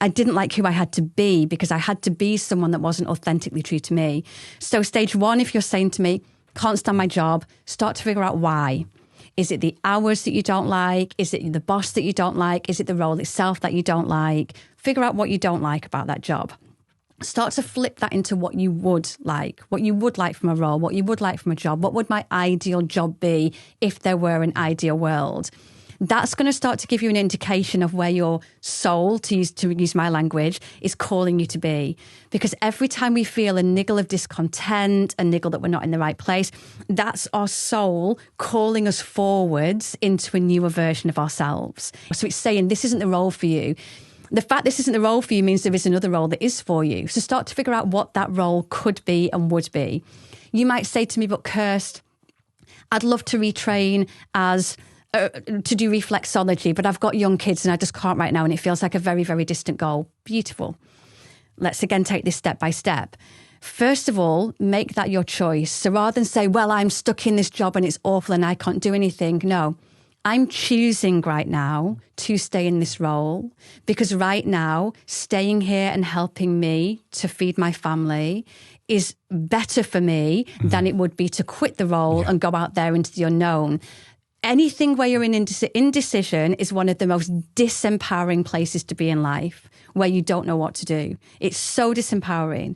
I didn't like who I had to be because I had to be someone that wasn't authentically true to me. So stage one, if you're saying to me, can't stand my job, start to figure out why. Is it the hours that you don't like? Is it the boss that you don't like? Is it the role itself that you don't like? Figure out what you don't like about that job. Start to flip that into what you would like from a role, what you would like from a job. What would my ideal job be if there were an ideal world? That's going to start to give you an indication of where your soul, to use my language, is calling you to be. Because every time we feel a niggle of discontent, a niggle that we're not in the right place, that's our soul calling us forwards into a newer version of ourselves. So it's saying, this isn't the role for you. The fact this isn't the role for you means there is another role that is for you. So start to figure out what that role could be and would be. You might say to me, but Kirst, I'd love to retrain as to do reflexology, but I've got young kids and I just can't right now, and it feels like a very, very distant goal. Beautiful. Let's again take this step by step. First of all, make that your choice. So rather than say, well, I'm stuck in this job and it's awful and I can't do anything. No, I'm choosing right now to stay in this role because right now, staying here and helping me to feed my family is better for me than it would be to quit the role and go out there into the unknown. Anything where you're in indecision is one of the most disempowering places to be in life, where you don't know what to do. It's so disempowering.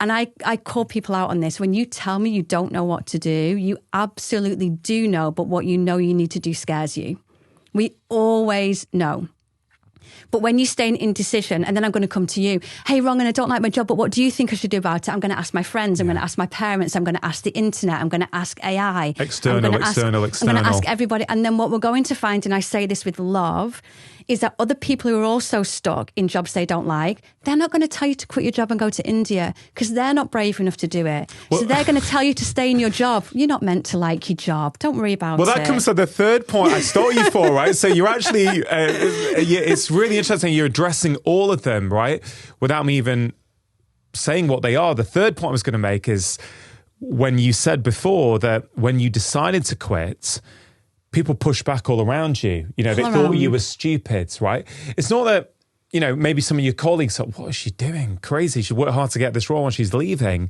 And I call people out on this. When you tell me you don't know what to do, you absolutely do know, but what you know you need to do scares you. We always know. But when you stay in indecision, and then I'm going to come to you, hey, Rongan, I don't like my job, but what do you think I should do about it? I'm going to ask my friends. I'm going to ask my parents. I'm going to ask the internet. I'm going to ask AI. External. I'm going to ask everybody. And then what we're going to find, and I say this with love, is that other people who are also stuck in jobs they don't like, they're not going to tell you to quit your job and go to India because they're not brave enough to do it. Well, so they're going to tell you to stay in your job. You're not meant to like your job. Don't worry about it. Well, that comes to the third point I stole you for, right? So you're actually, it's really interesting. You're addressing all of them, right? Without me even saying what they are. The third point I was going to make is when you said before that when you decided to quit, people push back all around you. You know, they thought you were stupid, right? It's not that, you know, maybe some of your colleagues thought, what is she doing? Crazy. She worked hard to get this role and she's leaving.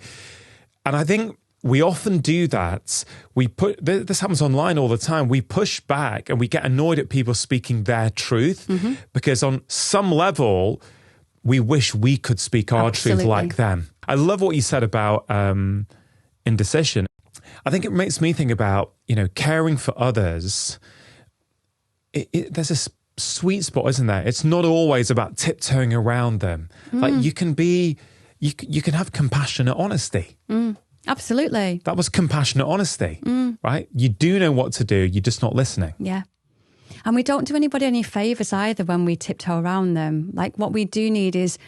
And I think we often do that. This happens online all the time. We push back and we get annoyed at people speaking their truth because on some level, we wish we could speak our truth like them. I love what you said about indecision. I think it makes me think about, you know, caring for others. There's a sweet spot, isn't there? It's not always about tiptoeing around them. Like you can have compassionate honesty. Absolutely. That was compassionate honesty, right? You do know what to do. You're just not listening. Yeah. And we don't do anybody any favors either when we tiptoe around them. Like what we do need is,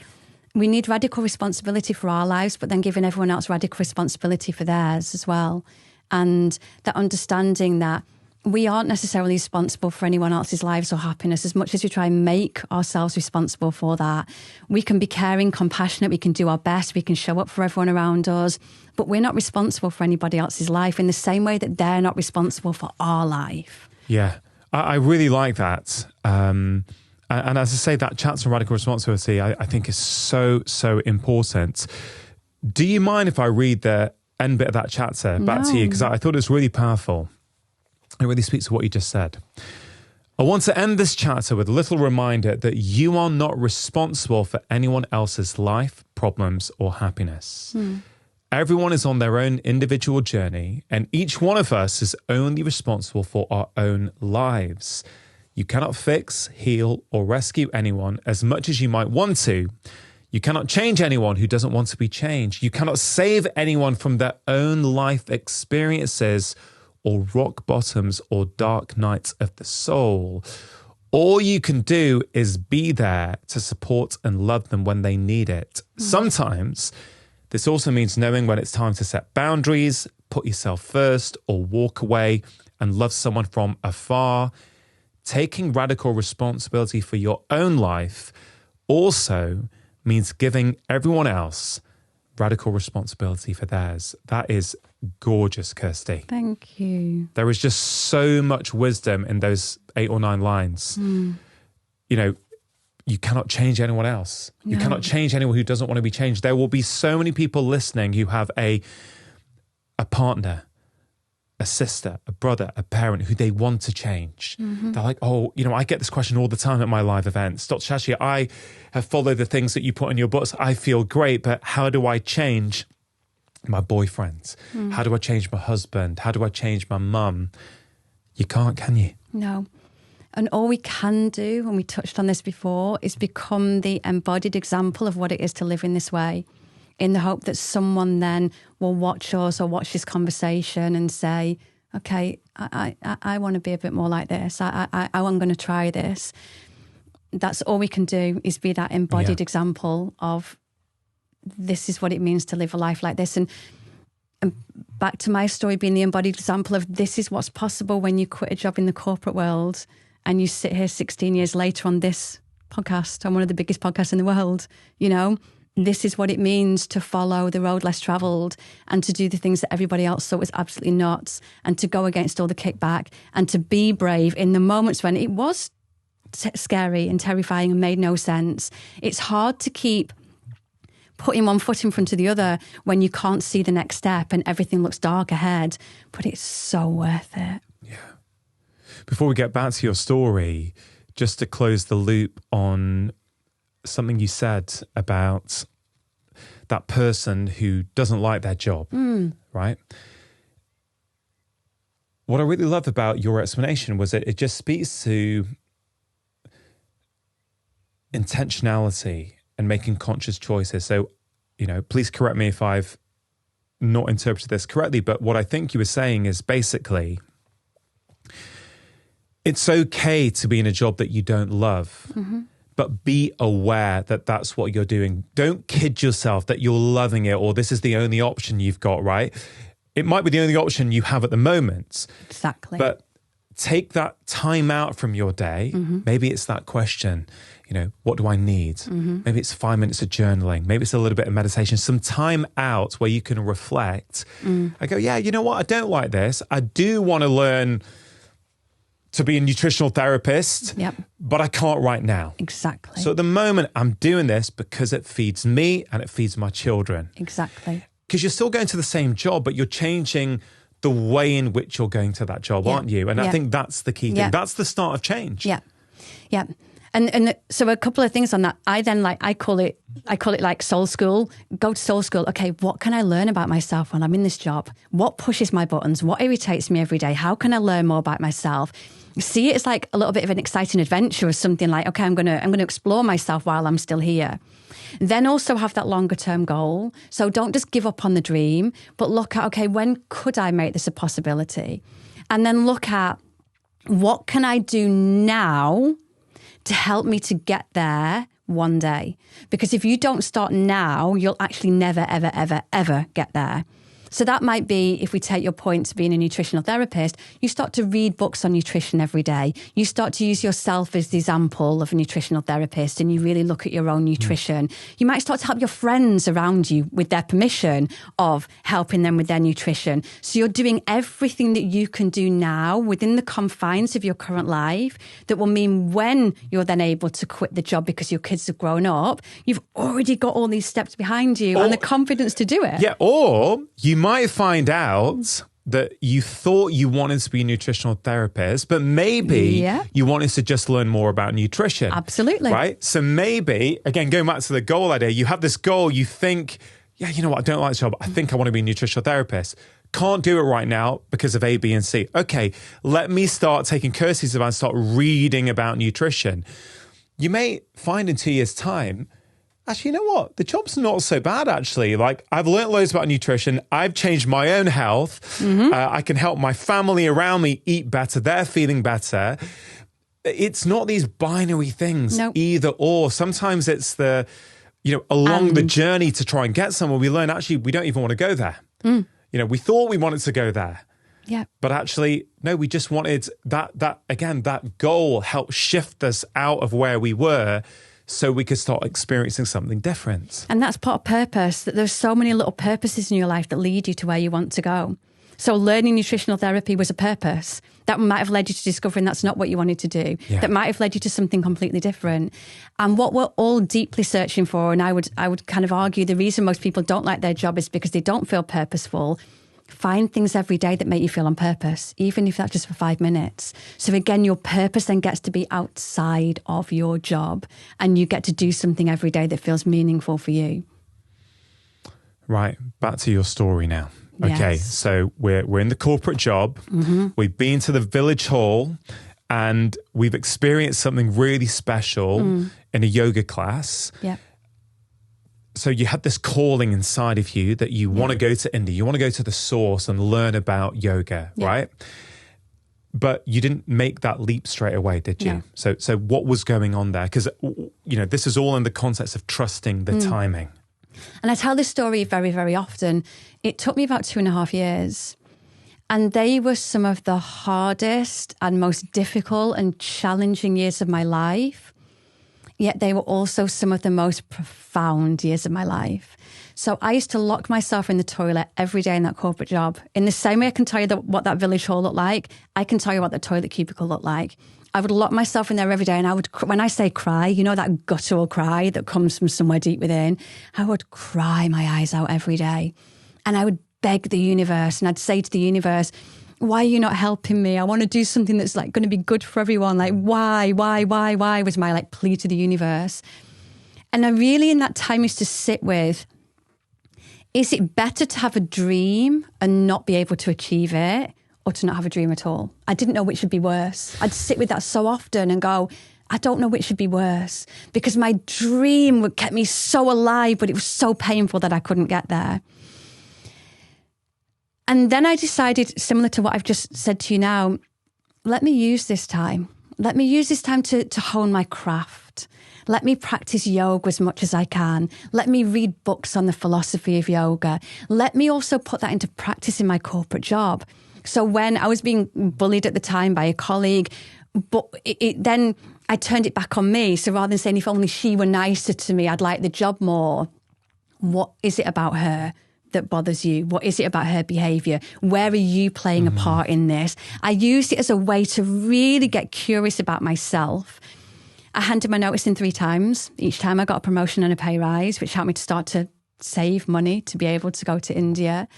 we need radical responsibility for our lives, but then giving everyone else radical responsibility for theirs as well. And that understanding that we aren't necessarily responsible for anyone else's lives or happiness as much as we try and make ourselves responsible for that. We can be caring, compassionate, we can do our best, we can show up for everyone around us, but we're not responsible for anybody else's life in the same way that they're not responsible for our life. Yeah, I really like that. And as I say, that chapter on radical responsibility, I think is so, so important. Do you mind if I read the end bit of that chapter back to you? Because I thought it was really powerful. It really speaks to what you just said. I want to end this chapter with a little reminder that you are not responsible for anyone else's life, problems, or happiness. Everyone is on their own individual journey, and each one of us is only responsible for our own lives. You cannot fix, heal, or rescue anyone as much as you might want to. You cannot change anyone who doesn't want to be changed. You cannot save anyone from their own life experiences or rock bottoms or dark nights of the soul. All you can do is be there to support and love them when they need it. Sometimes this also means knowing when it's time to set boundaries, put yourself first, or walk away and love someone from afar. Taking radical responsibility for your own life also means giving everyone else radical responsibility for theirs. That is gorgeous, Kirsty. Thank you. There is just so much wisdom in those 8 or 9 lines. You know, you cannot change anyone else. You cannot change anyone who doesn't want to be changed. There will be so many people listening who have a partner, a a sister, a brother, a parent who they want to change. They're like, oh, I get this question all the time at my live events. Dr. Shashi, I have followed the things that you put in your books. I feel great, but how do I change my boyfriend? How do I change my husband? How do I change my mum? You can't, can you? No. And all we can do, and we touched on this before, is become the embodied example of what it is to live in this way, in the hope that someone then will watch us or watch this conversation and say, okay, I want to be a bit more like this. I'm going to try this. That's all we can do, is be that embodied example of this is what it means to live a life like this. And back to my story, being the embodied example of this is what's possible when you quit a job in the corporate world and you sit here 16 years later on this podcast, on one of the biggest podcasts in the world. This is what it means to follow the road less travelled and to do the things that everybody else thought was absolutely nuts, and to go against all the kickback and to be brave in the moments when it was scary and terrifying and made no sense. It's hard to keep putting one foot in front of the other when you can't see the next step and everything looks dark ahead, but it's so worth it. Yeah. Before we get back to your story, just to close the loop on something you said about that person who doesn't like their job, right? What I really love about your explanation was that it just speaks to intentionality and making conscious choices. So, please correct me if I've not interpreted this correctly, but what I think you were saying is basically, it's okay to be in a job that you don't love, but be aware that that's what you're doing. Don't kid yourself that you're loving it or this is the only option you've got, right? It might be the only option you have at the moment. Exactly. But take that time out from your day. Maybe it's that question, what do I need? Maybe it's 5 minutes of journaling. Maybe it's a little bit of meditation, some time out where you can reflect. I go, yeah, you know what? I don't like this. I do want to learn to be a nutritional therapist, but I can't right now. Exactly. So at the moment, I'm doing this because it feeds me and it feeds my children. Exactly. Because you're still going to the same job, but you're changing the way in which you're going to that job, aren't you? And I think that's the key thing. That's the start of change. Yeah. And so a couple of things on that. I then I call it like soul school. Go to soul school. Okay, what can I learn about myself when I'm in this job? What pushes my buttons? What irritates me every day? How can I learn more about myself? See it as like a little bit of an exciting adventure, or something like, okay, I'm gonna explore myself while I'm still here. Then also have that longer term goal. So don't just give up on the dream, but look at, okay, when could I make this a possibility? And then look at, what can I do now to help me to get there one day? Because if you don't start now, you'll actually never, ever, ever, ever get there. So that might be, if we take your point to being a nutritional therapist, you start to read books on nutrition every day. You start to use yourself as the example of a nutritional therapist, and you really look at your own nutrition. You might start to help your friends around you with their permission of helping them with their nutrition. So you're doing everything that you can do now within the confines of your current life that will mean when you're then able to quit the job because your kids have grown up, you've already got all these steps behind you and the confidence to do it. Yeah, or you might find out that you thought you wanted to be a nutritional therapist, but maybe you wanted to just learn more about nutrition. Absolutely. Right? So maybe, again, going back to the goal idea, you have this goal, you think, yeah, you know what, I don't like this job. I think I want to be a nutritional therapist. Can't do it right now because of A, B, and C. Okay, let me start taking Kirsty's advice, start reading about nutrition. You may find in 2 years' time, actually, you know what? The job's not so bad, actually. Like, I've learned loads about nutrition. I've changed my own health. I can help my family around me eat better. They're feeling better. It's not these binary things, either or. Sometimes it's along the journey to try and get somewhere, we learn, actually, we don't even want to go there. We thought we wanted to go there. Yeah. But actually, no, we just wanted that goal helped shift us out of where we were, so we could start experiencing something different. And that's part of purpose, that there's so many little purposes in your life that lead you to where you want to go. So learning nutritional therapy was a purpose. That might have led you to discovering that's not what you wanted to do. Yeah. That might have led you to something completely different. And what we're all deeply searching for, and I would kind of argue the reason most people don't like their job is because they don't feel purposeful. Find things every day that make you feel on purpose, even if that's just for 5 minutes. So again, your purpose then gets to be outside of your job, and you get to do something every day that feels meaningful for you. Right. Back to your story now. Okay. Yes. So we're in the corporate job. We've been to the village hall and we've experienced something really special in a yoga class. Yeah. So you had this calling inside of you that you want to go to India. You want to go to the source and learn about yoga, right? But you didn't make that leap straight away, did you? No. So what was going on there? Because, this is all in the context of trusting the timing. And I tell this story very, very often. It took me about 2.5 years. And they were some of the hardest and most difficult and challenging years of my life. Yet they were also some of the most profound years of my life. So I used to lock myself in the toilet every day in that corporate job. In the same way I can tell you what that village hall looked like, I can tell you what the toilet cubicle looked like. I would lock myself in there every day, and I would, when I say cry, that guttural cry that comes from somewhere deep within, I would cry my eyes out every day. And I would beg the universe, and I'd say to the universe, why are you not helping me? I want to do something that's like going to be good for everyone. Like, why was my plea to the universe. And I really in that time used to sit with, is it better to have a dream and not be able to achieve it, or to not have a dream at all? I didn't know which would be worse. I'd sit with that so often and go, I don't know which should be worse, because my dream would keep me so alive, but it was so painful that I couldn't get there. And then I decided, similar to what I've just said to you now, let me use this time. Let me use this time to hone my craft. Let me practice yoga as much as I can. Let me read books on the philosophy of yoga. Let me also put that into practice in my corporate job. So when I was being bullied at the time by a colleague, but then I turned it back on me. So rather than saying, if only she were nicer to me, I'd like the job more. What is it about her that bothers you? What is it about her behaviour? Where are you playing a part in this? I used it as a way to really get curious about myself. I handed my notice in 3 times. Each time I got a promotion and a pay rise, which helped me to start to save money to be able to go to India.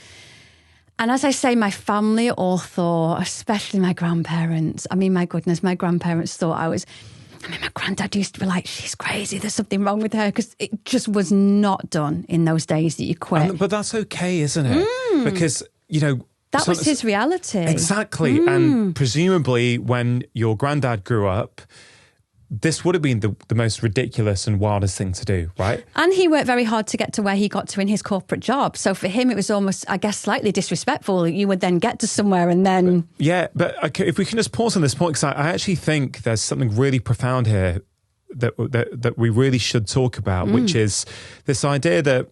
And as I say, my family all thought, especially my grandparents, my goodness, my grandparents thought my granddad used to be like, she's crazy, there's something wrong with her, because it just was not done in those days that you quit. But that's okay, isn't it? Because, that was his reality. Exactly. And presumably when your granddad grew up, this would have been the most ridiculous and wildest thing to do, right? And he worked very hard to get to where he got to in his corporate job. So for him, it was almost, I guess, slightly disrespectful. You would then get to somewhere and then... But if we can just pause on this point, because I actually think there's something really profound here that we really should talk about, which is this idea that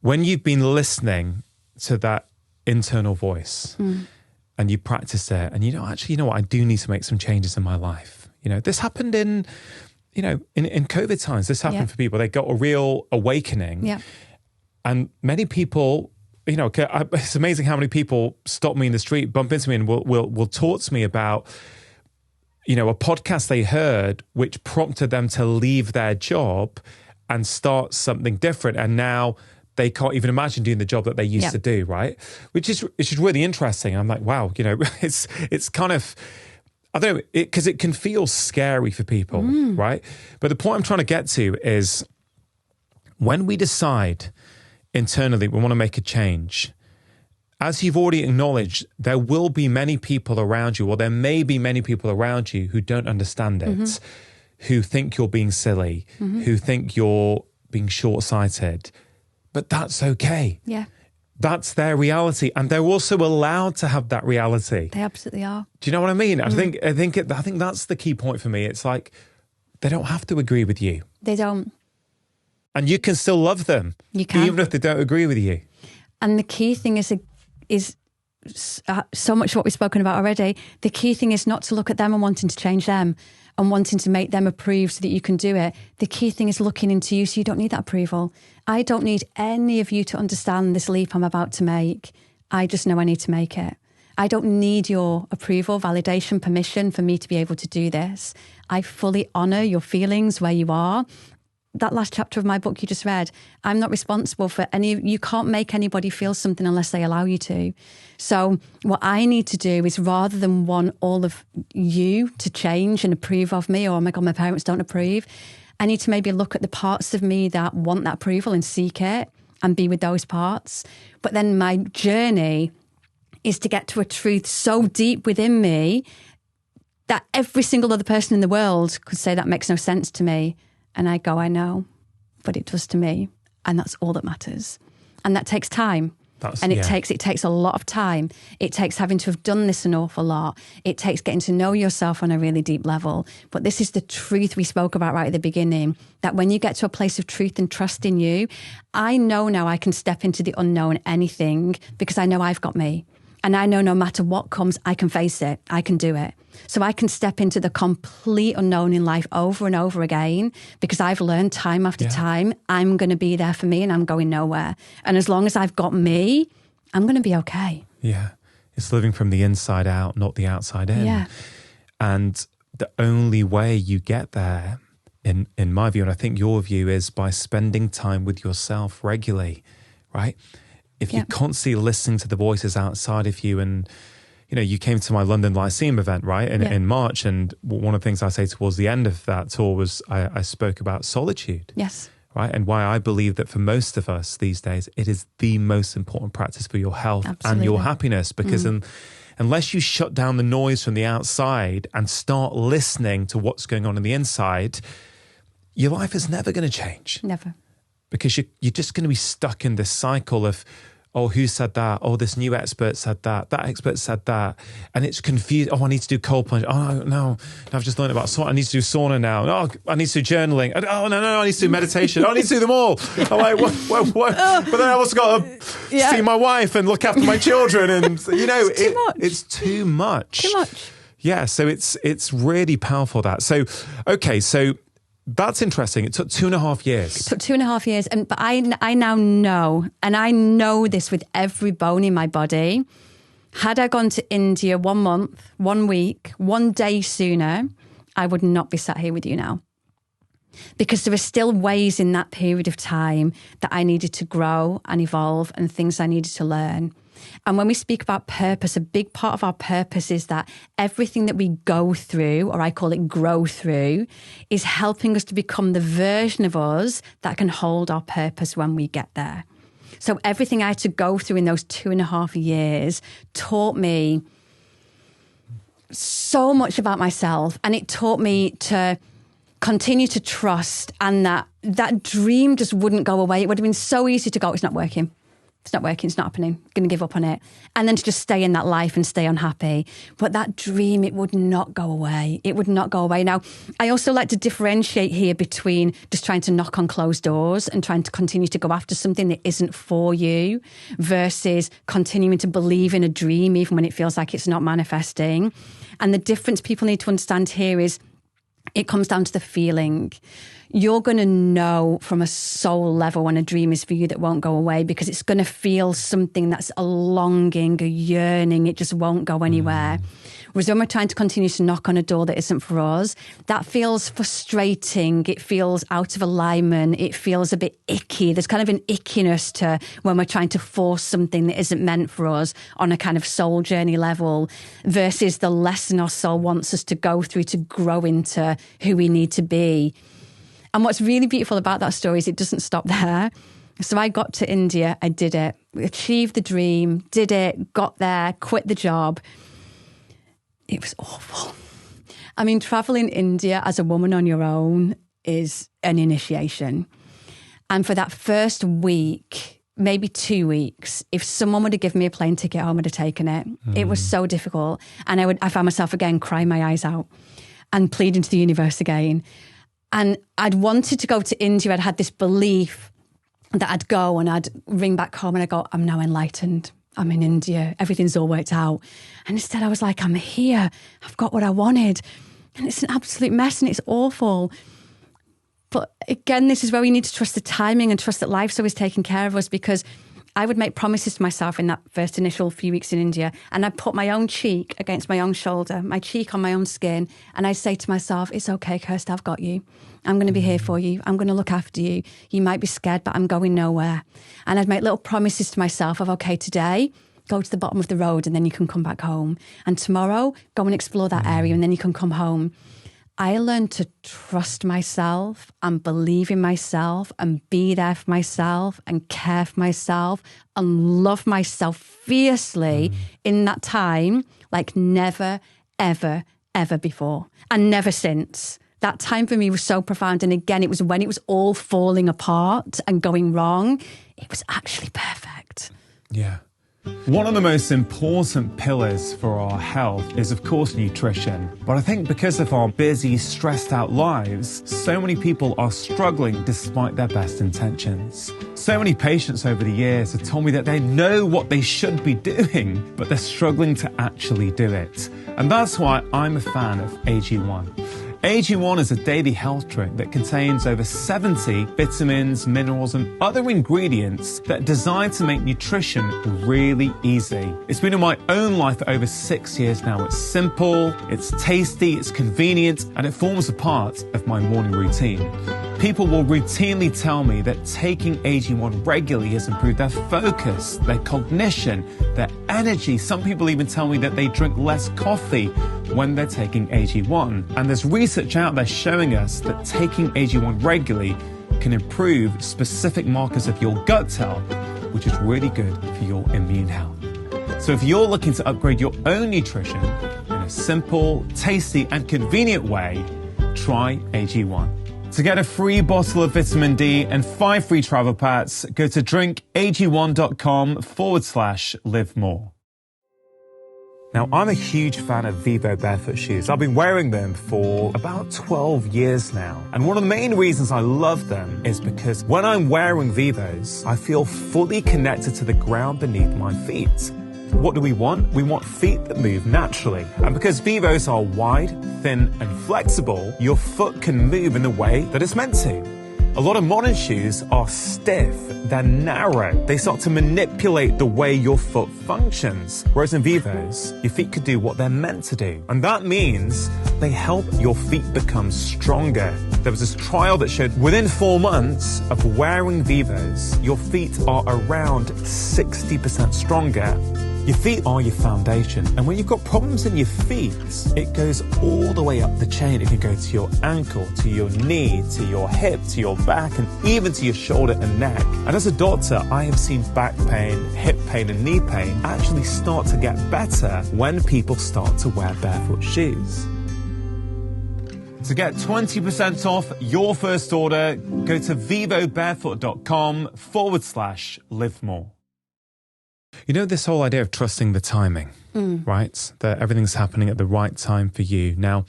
when you've been listening to that internal voice and you practice it and you know what, I do need to make some changes in my life. This happened in COVID times. This happened for people. They got a real awakening. Yeah. And many people, it's amazing how many people stop me in the street, bump into me and will talk to me about, a podcast they heard which prompted them to leave their job and start something different. And now they can't even imagine doing the job that they used to do, right? Which is really interesting. And I'm like, wow, it's kind of... I don't know, because it can feel scary for people, right? But the point I'm trying to get to is when we decide internally we want to make a change, as you've already acknowledged, there will be many people around you, or there may be many people around you who don't understand it, who think you're being silly, who think you're being short-sighted. But that's okay. Yeah. That's their reality, and they're also allowed to have that reality. They absolutely are. Do you know what I mean? I think that's the key point for me. It's like they don't have to agree with you. They don't, and you can still love them. You can, even if they don't agree with you. And the key thing is so much what we've spoken about already. The key thing is not to look at them and wanting to change them and wanting to make them approve so that you can do it. The key thing is looking into you so you don't need that approval. I don't need any of you to understand this leap I'm about to make. I just know I need to make it. I don't need your approval, validation, permission for me to be able to do this. I fully honour your feelings where you are. that last chapter of my book you just read, I'm not responsible for you can't make anybody feel something unless they allow you to. So what I need to do is, rather than want all of you to change and approve of me, or, oh my God, my parents don't approve, I need to maybe look at the parts of me that want that approval and seek it and be with those parts. But then my journey is to get to a truth so deep within me that every single other person in the world could say that makes no sense to me. And I go, I know, but it does to me. And that's all that matters. And that takes time. It takes a lot of time. It takes having to have done this an awful lot. It takes getting to know yourself on a really deep level. But this is the truth we spoke about right at the beginning, that when you get to a place of truth and trust in you, I know now I can step into the unknown anything, because I know I've got me. And I know no matter what comes, I can face it. I can do it. So I can step into the complete unknown in life over and over again, because I've learned time after time, I'm going to be there for me and I'm going nowhere. And as long as I've got me, I'm going to be okay. Yeah. It's living from the inside out, not the outside in. Yeah. And the only way you get there, in my view, and I think your view, is by spending time with yourself regularly, right? If you're constantly listening to the voices outside of you, and, you know, you came to my London Lyceum event, right, in March, and one of the things I say towards the end of that tour was I spoke about solitude. Yes. Right, and why I believe that for most of us these days, it is the most important practice for your health and your happiness, because unless you shut down the noise from the outside and start listening to what's going on in the inside, your life is never going to change. Never. Because you're just going to be stuck in this cycle of, oh, who said that? Oh, this new expert said that. That expert said that. And it's confused. Oh, I need to do cold plunge. Oh, no. I've just learned about sauna. I need to do sauna now. Oh, I need to do journaling. Oh, no. I need to do meditation. Oh, I need to do them all. I'm like, what? But then I also got to see my wife and look after my children. And, you know, it's too much. Too much. Yeah, so it's really powerful, that. So, okay, so that's interesting. It took 2.5 years. It took 2.5 years. But I now know, and I know this with every bone in my body, had I gone to India 1 month, 1 week, 1 day sooner, I would not be sat here with you now. Because there were still ways in that period of time that I needed to grow and evolve, and things I needed to learn. And when we speak about purpose, a big part of our purpose is that everything that we go through, or I call it grow through, is helping us to become the version of us that can hold our purpose when we get there. So everything I had to go through in those 2.5 years taught me so much about myself, and it taught me to continue to trust, and that dream just wouldn't go away. It would have been so easy to go, it's not working. It's not working, it's not happening, I'm going to give up on it. And then to just stay in that life and stay unhappy. But that dream, it would not go away. It would not go away. Now, I also like to differentiate here between just trying to knock on closed doors and trying to continue to go after something that isn't for you, versus continuing to believe in a dream even when it feels like it's not manifesting. And the difference people need to understand here is it comes down to the feeling. You're going to know from a soul level when a dream is for you that won't go away, because it's going to feel something that's a longing, a yearning. It just won't go anywhere. Whereas when we're trying to continue to knock on a door that isn't for us, that feels frustrating. It feels out of alignment. It feels a bit icky. There's kind of an ickiness to when we're trying to force something that isn't meant for us on a kind of soul journey level, versus the lesson our soul wants us to go through to grow into who we need to be. And what's really beautiful about that story is it doesn't stop there. So I got to India, I did it, achieved the dream, did it, got there, quit the job. It was awful. I mean, traveling India as a woman on your own is an initiation. And for that first week, maybe 2 weeks, if someone would have given me a plane ticket, I would have taken it. It was so difficult. And I found myself again crying my eyes out and pleading to the universe again. And I'd wanted to go to India. I'd had this belief that I'd go and I'd ring back home and I'd go, I'm now enlightened. I'm in India. Everything's all worked out. And instead I was like, I'm here. I've got what I wanted. And it's an absolute mess and it's awful. But again, this is where we need to trust the timing and trust that life's always taking care of us, because I would make promises to myself in that first initial few weeks in India, and I'd put my own cheek against my own shoulder, my cheek on my own skin, and I'd say to myself, it's okay, Kirsty, I've got you. I'm going to be here for you. I'm going to look after you. You might be scared, but I'm going nowhere. And I'd make little promises to myself of, okay, today, go to the bottom of the road and then you can come back home. And tomorrow, go and explore that area and then you can come home. I learned to trust myself and believe in myself and be there for myself and care for myself and love myself fiercely in that time like never, ever, ever before and never since. That time for me was so profound. And again, it was when it was all falling apart and going wrong, it was actually perfect. Yeah. One of the most important pillars for our health is, of course, nutrition. But I think because of our busy, stressed out lives, so many people are struggling despite their best intentions. So many patients over the years have told me that they know what they should be doing, but they're struggling to actually do it. And that's why I'm a fan of AG1. AG1 is a daily health drink that contains over 70 vitamins, minerals, and other ingredients that are designed to make nutrition really easy. It's been in my own life for over 6 years now. It's simple, it's tasty, it's convenient, and it forms a part of my morning routine. People will routinely tell me that taking AG1 regularly has improved their focus, their cognition, their energy. Some people even tell me that they drink less coffee when they're taking AG1. And there's research out there showing us that taking AG1 regularly can improve specific markers of your gut health, which is really good for your immune health. So if you're looking to upgrade your own nutrition in a simple, tasty, and convenient way, try AG1. To get a free bottle of vitamin D and 5 free travel packs, go to drinkag1.com/live more. Now, I'm a huge fan of Vivo barefoot shoes. I've been wearing them for about 12 years now. And one of the main reasons I love them is because when I'm wearing Vivos, I feel fully connected to the ground beneath my feet. What do we want? We want feet that move naturally. And because Vivos are wide, thin, and flexible, your foot can move in the way that it's meant to. A lot of modern shoes are stiff, they're narrow. They start to manipulate the way your foot functions. Whereas in Vivos, your feet could do what they're meant to do. And that means they help your feet become stronger. There was this trial that showed within 4 months of wearing Vivos, your feet are around 60% stronger. Your feet are your foundation, and when you've got problems in your feet, it goes all the way up the chain. It can go to your ankle, to your knee, to your hip, to your back, and even to your shoulder and neck. And as a doctor, I have seen back pain, hip pain, and knee pain actually start to get better when people start to wear barefoot shoes. To get 20% off your first order, go to vivobarefoot.com/live more. You know, this whole idea of trusting the timing, right? That everything's happening at the right time for you. Now,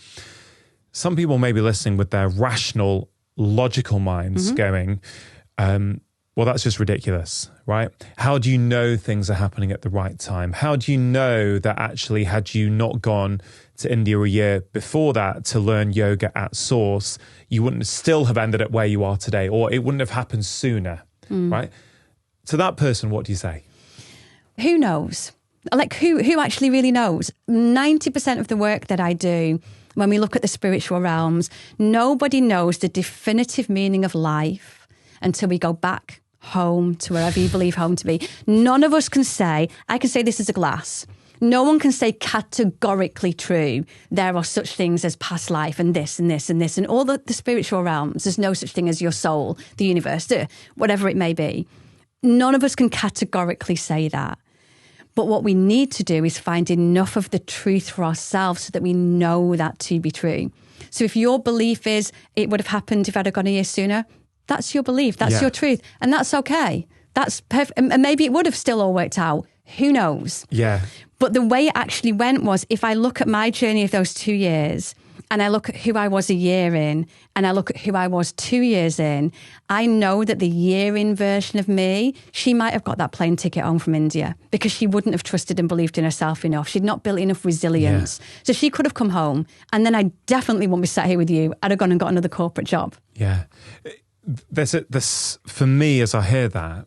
some people may be listening with their rational, logical minds going, well, that's just ridiculous, right? How do you know things are happening at the right time? How do you know that actually had you not gone to India a year before that to learn yoga at source, you wouldn't still have ended up where you are today, or it wouldn't have happened sooner, right? To that person, what do you say? Who knows? Like, who actually really knows? 90% of the work that I do, when we look at the spiritual realms, nobody knows the definitive meaning of life until we go back home to wherever you believe home to be. None of us can say, I can say this is a glass. No one can say categorically true, there are such things as past life and this and this and this and all the spiritual realms. There's no such thing as your soul, the universe, whatever it may be. None of us can categorically say that. But what we need to do is find enough of the truth for ourselves so that we know that to be true. So if your belief is it would have happened if I'd have gone a year sooner, that's your belief, that's your truth. And that's okay. That's perfect. And maybe it would have still all worked out. Who knows? Yeah. But the way it actually went was, if I look at my journey of those 2 years, and I look at who I was a year in, and I look at who I was 2 years in, I know that the year in version of me, she might have got that plane ticket home from India because she wouldn't have trusted and believed in herself enough. She'd not built enough resilience. Yeah. So she could have come home, and then I definitely won't be sat here with you. I'd have gone and got another corporate job. Yeah. There's for me, as I hear that,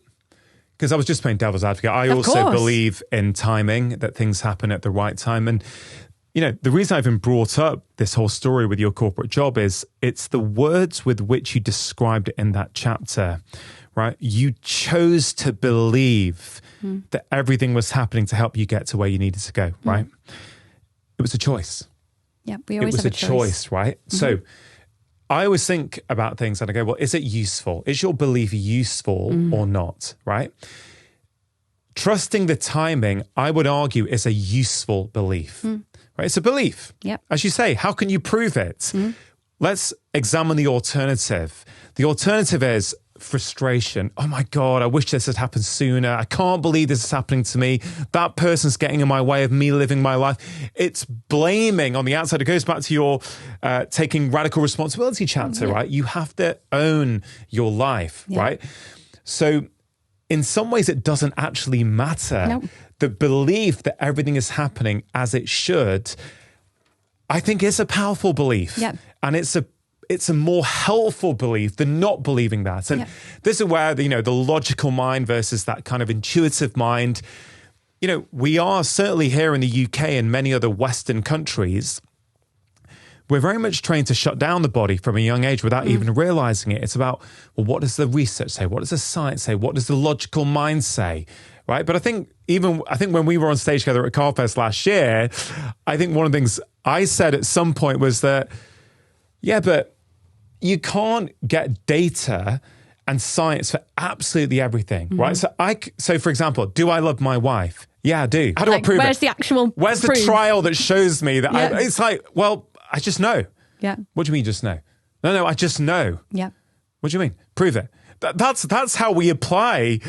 because I was just playing devil's advocate. I also believe in timing, that things happen at the right time. And, you know, the reason I even brought up this whole story with your corporate job is it's the words with which you described it in that chapter, right? You chose to believe that everything was happening to help you get to where you needed to go, right? It was a choice. Yeah, we always have a choice, right? So I always think about things and I go, well, is it useful? Is your belief useful or not, right? Trusting the timing, I would argue, is a useful belief, right? It's a belief. Yep. As you say, how can you prove it? Let's examine the alternative. The alternative is frustration. Oh my God, I wish this had happened sooner. I can't believe this is happening to me. That person's getting in my way of me living my life. It's blaming on the outside. It goes back to your taking radical responsibility chapter, right? You have to own your life, right? So in some ways, it doesn't actually matter. Nope. The belief that everything is happening as it should, I think is a powerful belief. Yep. And it's a more helpful belief than not believing that. And this is where, the logical mind versus that kind of intuitive mind, we are certainly here in the UK and many other Western countries, we're very much trained to shut down the body from a young age without even realizing it. It's about, well, what does the research say? What does the science say? What does the logical mind say? Right? But I think when we were on stage together at Carfest last year, I think one of the things I said at some point was that, yeah, but you can't get data and science for absolutely everything, right? So for example, do I love my wife? Yeah, I do. How do I prove where's it? The actual Where's proof? The trial that shows me that it's like, well, I just know. Yeah. What do you mean just know? No, I just know. Yeah. What do you mean? Prove it. That's how we apply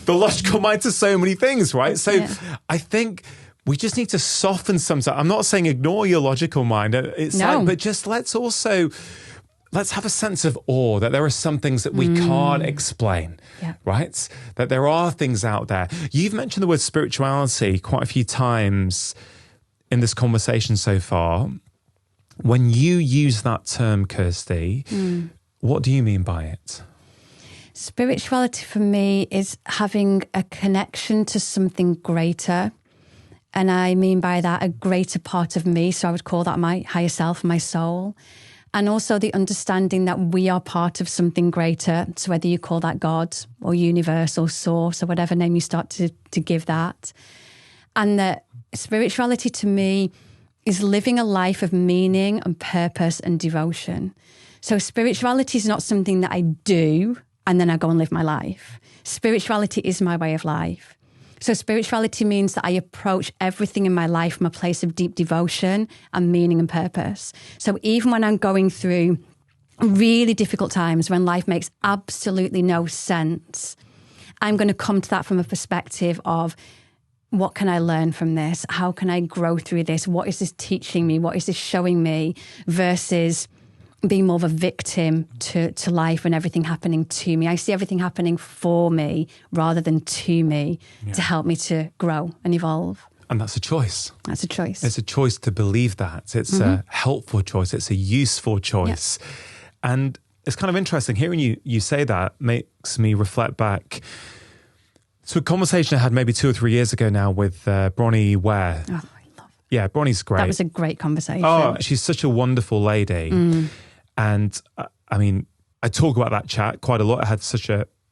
the logical mind to so many things, right? So I think we just need to soften some. I'm not saying ignore your logical mind. But just let's have a sense of awe that there are some things that we can't explain, right? That there are things out there. You've mentioned the word spirituality quite a few times in this conversation so far. When you use that term, Kirsty, what do you mean by it? Spirituality for me is having a connection to something greater. And I mean by that a greater part of me. So I would call that my higher self, my soul. And also the understanding that we are part of something greater. So whether you call that God or universe or source or whatever name you start to give that. And that spirituality to me is living a life of meaning and purpose and devotion. So spirituality is not something that I do and then I go and live my life. Spirituality is my way of life. So spirituality means that I approach everything in my life from a place of deep devotion and meaning and purpose. So even when I'm going through really difficult times, when life makes absolutely no sense, I'm going to come to that from a perspective of, what can I learn from this? How can I grow through this? What is this teaching me? What is this showing me? Versus being more of a victim to life and everything happening to me. I see everything happening for me rather than to me to help me to grow and evolve. And that's a choice. That's a choice. It's a choice to believe that. It's a helpful choice. It's a useful choice. Yeah. And it's kind of interesting. Hearing you say that makes me reflect back to a conversation I had maybe 2 or 3 years ago now with Bronnie Ware. Oh, I love it. Yeah, Bronnie's great. That was a great conversation. Oh, she's such a wonderful lady. And I mean, I talk about that chat quite a lot.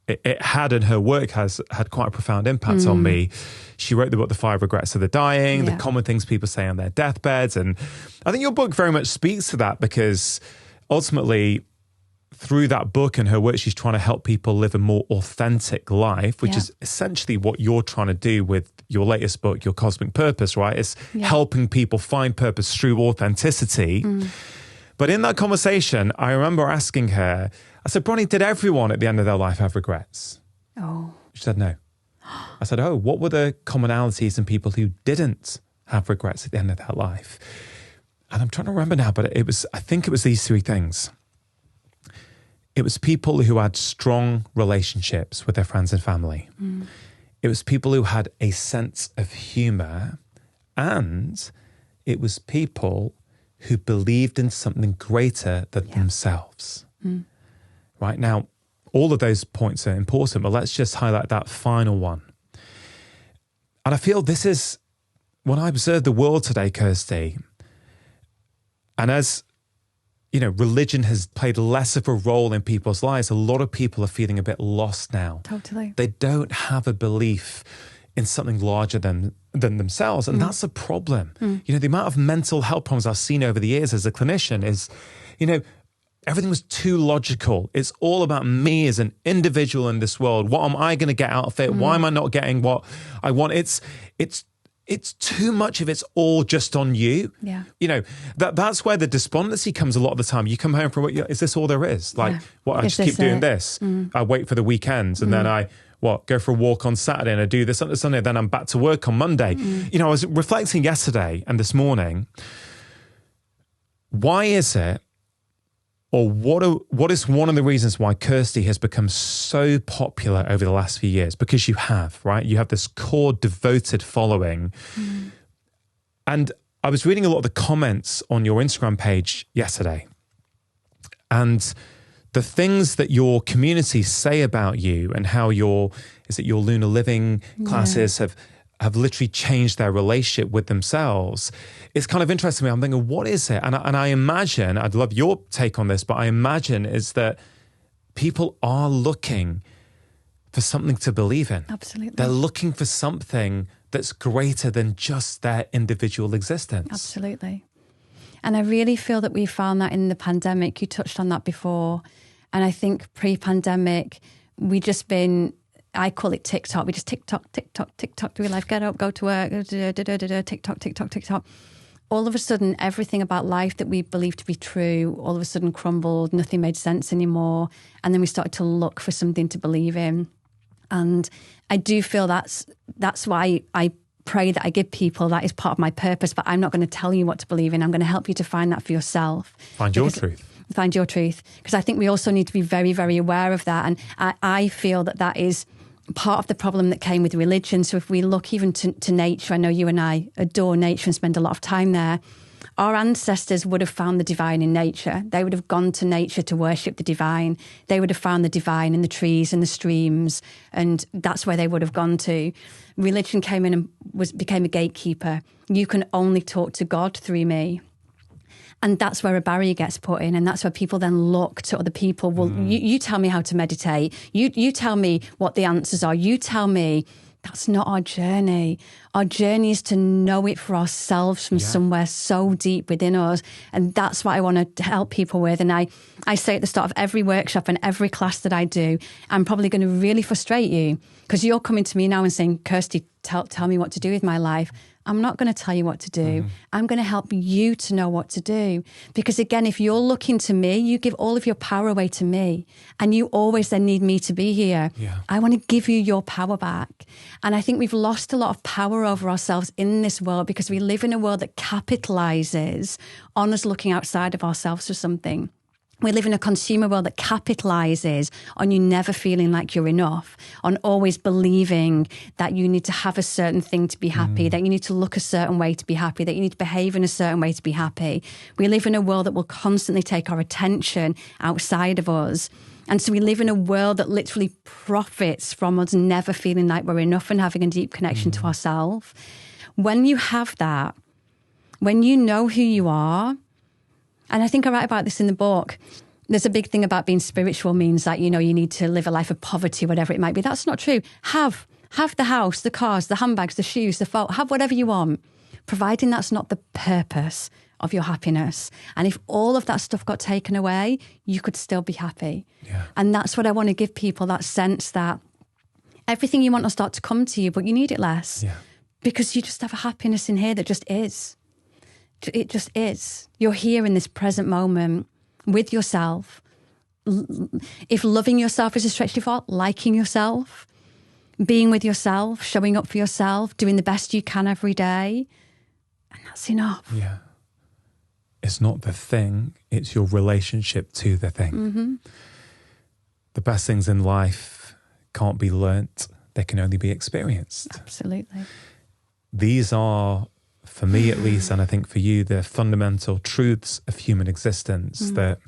It had, and her work has had quite a profound impact on me. She wrote the book, The 5 Regrets of the Dying, the common things people say on their deathbeds. And I think your book very much speaks to that, because ultimately through that book and her work, she's trying to help people live a more authentic life, which is essentially what you're trying to do with your latest book, Your Cosmic Purpose, right? It's helping people find purpose through authenticity. But in that conversation, I remember asking her, I said, Bronnie, did everyone at the end of their life have regrets? Oh. She said, no. I said, oh, what were the commonalities in people who didn't have regrets at the end of their life? And I'm trying to remember now, but I think it was these 3 things. It was people who had strong relationships with their friends and family. It was people who had a sense of humor, and it was people who believed in something greater than themselves. Right now, all of those points are important, but let's just highlight that final one. And I feel this is, when I observe the world today, Kirsty, and as, you know, religion has played less of a role in people's lives, a lot of people are feeling a bit lost now. Totally. They don't have a belief in something larger than themselves. And that's a problem. You know, the amount of mental health problems I've seen over the years as a clinician is, you know, everything was too logical. It's all about me as an individual in this world. What am I going to get out of it? Why am I not getting what I want? It's too much of it's all just on you. Yeah. You know, that's where the despondency comes a lot of the time. You come home from, is this all there is? Like, I just keep doing this. I wait for the weekends and then I go for a walk on Saturday and I do this on Sunday, then I'm back to work on Monday. You know, I was reflecting yesterday and this morning, why is it, or what is one of the reasons why Kirsty has become so popular over the last few years? Because you have, right? You have this core devoted following. And I was reading a lot of the comments on your Instagram page yesterday. And the things that your community say about you and how your lunar living classes have literally changed their relationship with themselves. It's kind of interesting to me. I'm thinking, what is it? And I imagine, I'd love your take on this, but I imagine is that people are looking for something to believe in. Absolutely. They're looking for something that's greater than just their individual existence. Absolutely. And I really feel that we found that in the pandemic. You touched on that before. And I think pre-pandemic, I call it TikTok. We just TikTok, do we life, get up, go to work, TikTok. All of a sudden, everything about life that we believed to be true, all of a sudden crumbled. Nothing made sense anymore. And then we started to look for something to believe in. And I do feel that's why I pray that I give people, that is part of my purpose, but I'm not going to tell you what to believe in. I'm going to help you to find that for yourself. Find your truth. Because I think we also need to be very, very aware of that. And I feel that is part of the problem that came with religion. So if we look even to nature, I know you and I adore nature and spend a lot of time there. Our ancestors would have found the divine in nature. They would have gone to nature to worship the divine. They would have found the divine in the trees and the streams, and that's where they would have gone to. Religion came in and became a gatekeeper. You can only talk to God through me. And that's where a barrier gets put in, and that's where people then look to other people. Well, you tell me how to meditate. You tell me what the answers are. You tell me. That's not our journey. Our journey is to know it for ourselves from somewhere so deep within us. And that's what I want to help people with. And I say at the start of every workshop and every class that I do, I'm probably going to really frustrate you because you're coming to me now and saying, Kirsty, tell me what to do with my life. I'm not going to tell you what to do. I'm going to help you to know what to do. Because again, if you're looking to me, you give all of your power away to me. And you always then need me to be here. Yeah. I want to give you your power back. And I think we've lost a lot of power over ourselves in this world because we live in a world that capitalizes on us looking outside of ourselves for something. We live in a consumer world that capitalizes on you never feeling like you're enough, on always believing that you need to have a certain thing to be happy, that you need to look a certain way to be happy, that you need to behave in a certain way to be happy. We live in a world that will constantly take our attention outside of us. And so we live in a world that literally profits from us never feeling like we're enough and having a deep connection to ourselves. When you have that, when you know who you are, and I think I write about this in the book. There's a big thing about being spiritual means that, you know, you need to live a life of poverty, whatever it might be. That's not true. Have the house, the cars, the handbags, the shoes, the phone. Have whatever you want, providing that's not the purpose of your happiness. And if all of that stuff got taken away, you could still be happy. Yeah. And that's what I want to give people, that sense that everything you want will start to come to you, but you need it less. Yeah. Because you just have a happiness in here that just is. It just is. You're here in this present moment with yourself. If loving yourself is a stretch too far, liking yourself, being with yourself, showing up for yourself, doing the best you can every day. And that's enough. Yeah. It's not the thing, it's your relationship to the thing. Mm-hmm. The best things in life can't be learnt, they can only be experienced. Absolutely. These are, for me at least, and I think for you, the fundamental truths of human existence that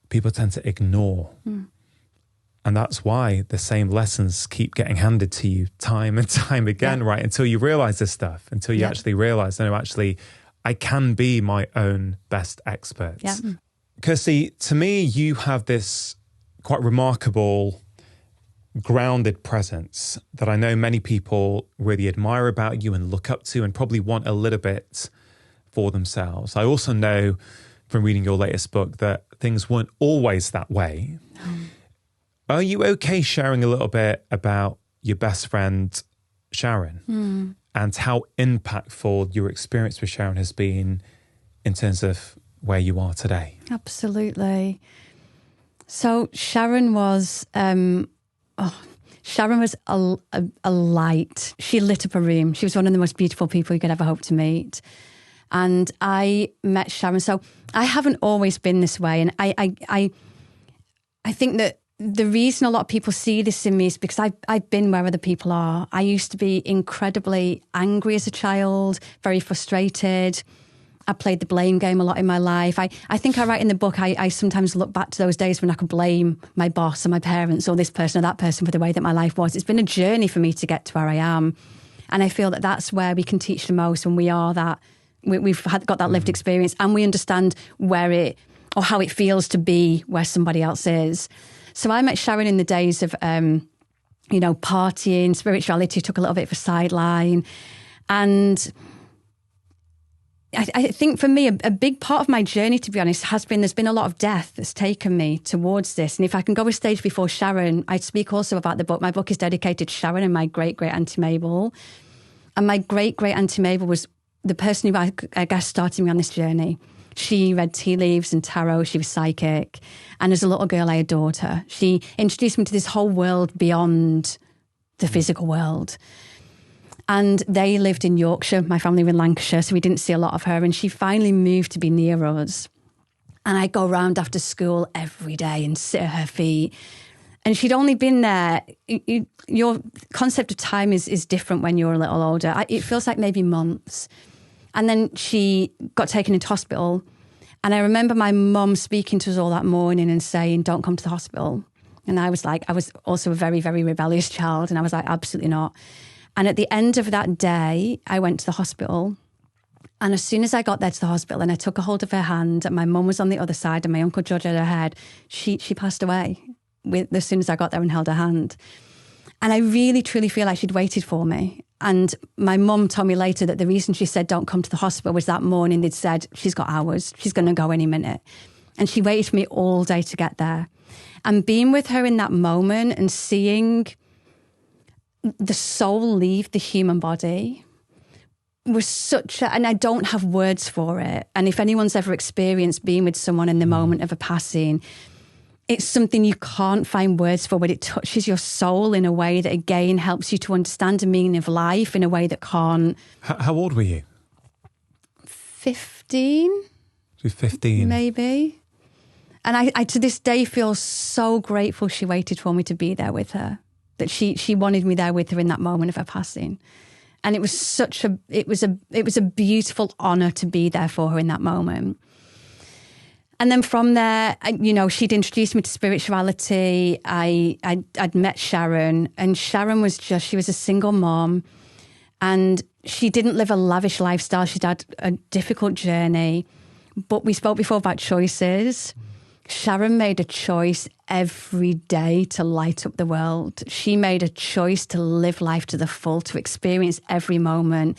people tend to ignore. And that's why the same lessons keep getting handed to you time and time again, right? Until you realize this stuff, until you actually realize, no, actually, I can be my own best expert. Yeah. Kirsty, to me, you have this quite remarkable, grounded presence that I know many people really admire about you and look up to and probably want a little bit for themselves. I also know from reading your latest book that things weren't always that way. Are you okay sharing a little bit about your best friend, Sharon, and how impactful your experience with Sharon has been in terms of where you are today? Absolutely. So Sharon was, Sharon was a light. She lit up a room. She was one of the most beautiful people you could ever hope to meet. And I met Sharon. So I haven't always been this way. And I think that the reason a lot of people see this in me is because I've been where other people are. I used to be incredibly angry as a child, very frustrated. I played the blame game a lot in my life. I think I write in the book, I sometimes look back to those days when I could blame my boss or my parents or this person or that person for the way that my life was. It's been a journey for me to get to where I am. And I feel that that's where we can teach the most, when we are that, we've got that lived experience and we understand where it, or how it feels to be where somebody else is. So I met Sharon in the days of, partying, spirituality took a little bit of a sideline. And I think for me, a big part of my journey, to be honest, has been, there's been a lot of death that's taken me towards this. And if I can go a stage before Sharon, I speak also about the book. My book is dedicated to Sharon and my great-great-auntie Mabel. And my great-great-auntie Mabel was the person who I guess started me on this journey. She read tea leaves and tarot. She was psychic. And as a little girl, I adored her. She introduced me to this whole world beyond the physical world. And they lived in Yorkshire. My family were in Lancashire, so we didn't see a lot of her. And she finally moved to be near us. And I'd go around after school every day and sit at her feet. And she'd only been there. Your concept of time is different when you're a little older. It feels like maybe months. And then she got taken into hospital. And I remember my mum speaking to us all that morning and saying, don't come to the hospital. And I was also a very, very rebellious child. And I was like, absolutely not. And at the end of that day, I went to the hospital. And as soon as I got there to the hospital and I took a hold of her hand and my mum was on the other side and my Uncle George had her head, she passed away as soon as I got there and held her hand. And I really, truly feel like she'd waited for me. And my mum told me later that the reason she said don't come to the hospital was that morning they'd said, she's got hours, she's going to go any minute. And she waited for me all day to get there. And being with her in that moment and seeing the soul leave the human body was and I don't have words for it. And if anyone's ever experienced being with someone in the moment of a passing, it's something you can't find words for, but it touches your soul in a way that, again, helps you to understand the meaning of life in a way that can't. How old were you? 15. She was 15. Maybe. And I to this day feel so grateful she waited for me to be there with her, that she wanted me there with her in that moment of her passing. And it was it was a beautiful honour to be there for her in that moment. And then from there, she'd introduced me to spirituality. I'd met Sharon, and Sharon was she was a single mom, and she didn't live a lavish lifestyle. She'd had a difficult journey, but we spoke before about choices. Sharon made a choice every day to light up the world. She made a choice to live life to the full, to experience every moment.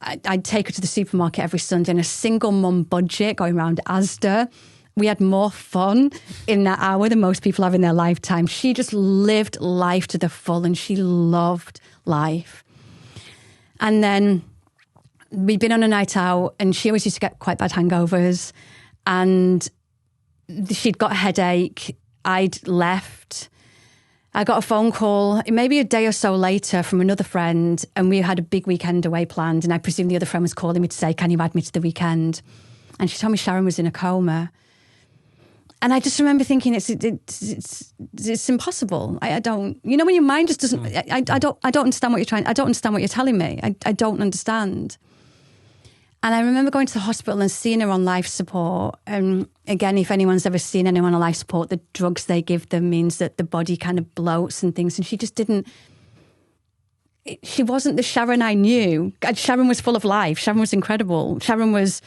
I'd take her to the supermarket every Sunday on a single mum budget, going around Asda. We had more fun in that hour than most people have in their lifetime. She just lived life to the full and she loved life. And then we'd been on a night out and she always used to get quite bad hangovers and she'd got a headache. I'd left. I got a phone call maybe a day or so later from another friend and we had a big weekend away planned and I presume the other friend was calling me to say, can you add me to the weekend? And she told me Sharon was in a coma. And I just remember thinking it's impossible. I don't, when your mind just doesn't, I don't understand what you're I don't understand what you're telling me. I don't understand. And I remember going to the hospital and seeing her on life support. And again, if anyone's ever seen anyone on life support, the drugs they give them means that the body kind of bloats and things. And she just didn't, she wasn't the Sharon I knew. Sharon was full of life. Sharon was incredible. Sharon was,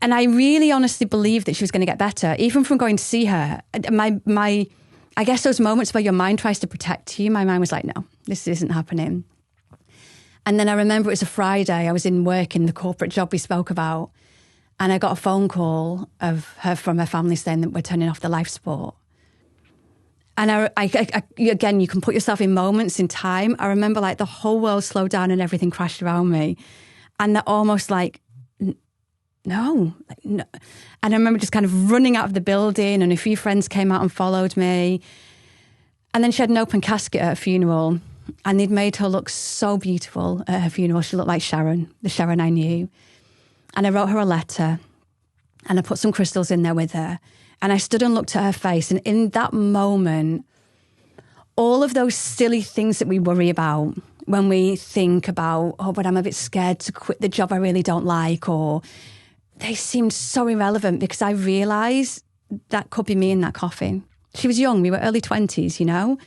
and I really honestly believed that she was going to get better, even from going to see her. I guess those moments where your mind tries to protect you, my mind was like, no, this isn't happening. And then I remember it was a Friday. I was in work in the corporate job we spoke about. And I got a phone call from her family saying that we're turning off the life support. And again, you can put yourself in moments in time. I remember like the whole world slowed down and everything crashed around me. And they're almost like, no. And I remember just kind of running out of the building, and a few friends came out and followed me. And then she had an open casket at her funeral. And they'd made her look so beautiful at her funeral. She looked like Sharon, the Sharon I knew. And I wrote her a letter and I put some crystals in there with her. And I stood and looked at her face. And in that moment, all of those silly things that we worry about when we think about, oh, but I'm a bit scared to quit the job I really don't like, or they seemed so irrelevant because I realised that could be me in that coffin. She was young. We were early 20s, you know.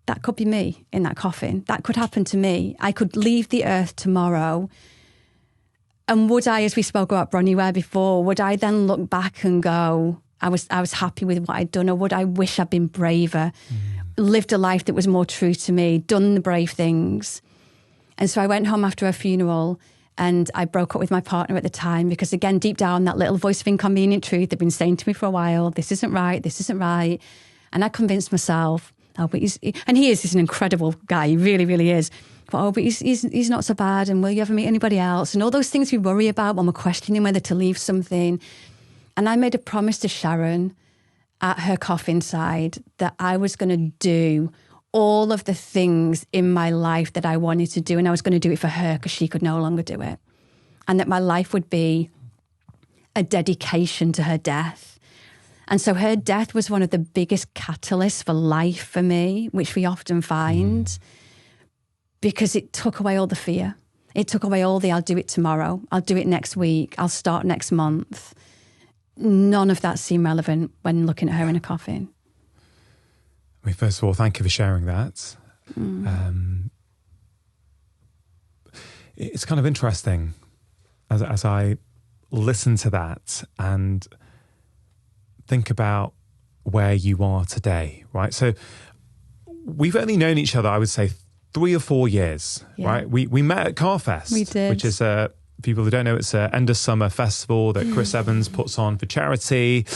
That could be me in that coffin. That could happen to me. I could leave the earth tomorrow. And would I, as we spoke about Bronnie Ware before, would I then look back and go, I was happy with what I'd done, or would I wish I'd been braver, lived a life that was more true to me, done the brave things? And so I went home after her funeral and I broke up with my partner at the time because, again, deep down, that little voice of inconvenient truth had been saying to me for a while, this isn't right, this isn't right. And I convinced myself, oh, but he's an incredible guy. He really, really is. But, but he's not so bad. And will you ever meet anybody else? And all those things we worry about when we're questioning whether to leave something. And I made a promise to Sharon at her coffin side that I was going to do all of the things in my life that I wanted to do. And I was going to do it for her because she could no longer do it. And that my life would be a dedication to her death. And so her death was one of the biggest catalysts for life for me, which we often find, because it took away all the fear. It took away all the, I'll do it tomorrow, I'll do it next week, I'll start next month. None of that seemed relevant when looking at her in a coffin. I mean, first of all, thank you for sharing that. It's kind of interesting as I listen to that and think about where you are today, right? So we've only known each other, I would say, 3 or 4 years, right? We met at Carfest, we did. Which is people who don't know, it's an end of summer festival that Chris Evans puts on for charity.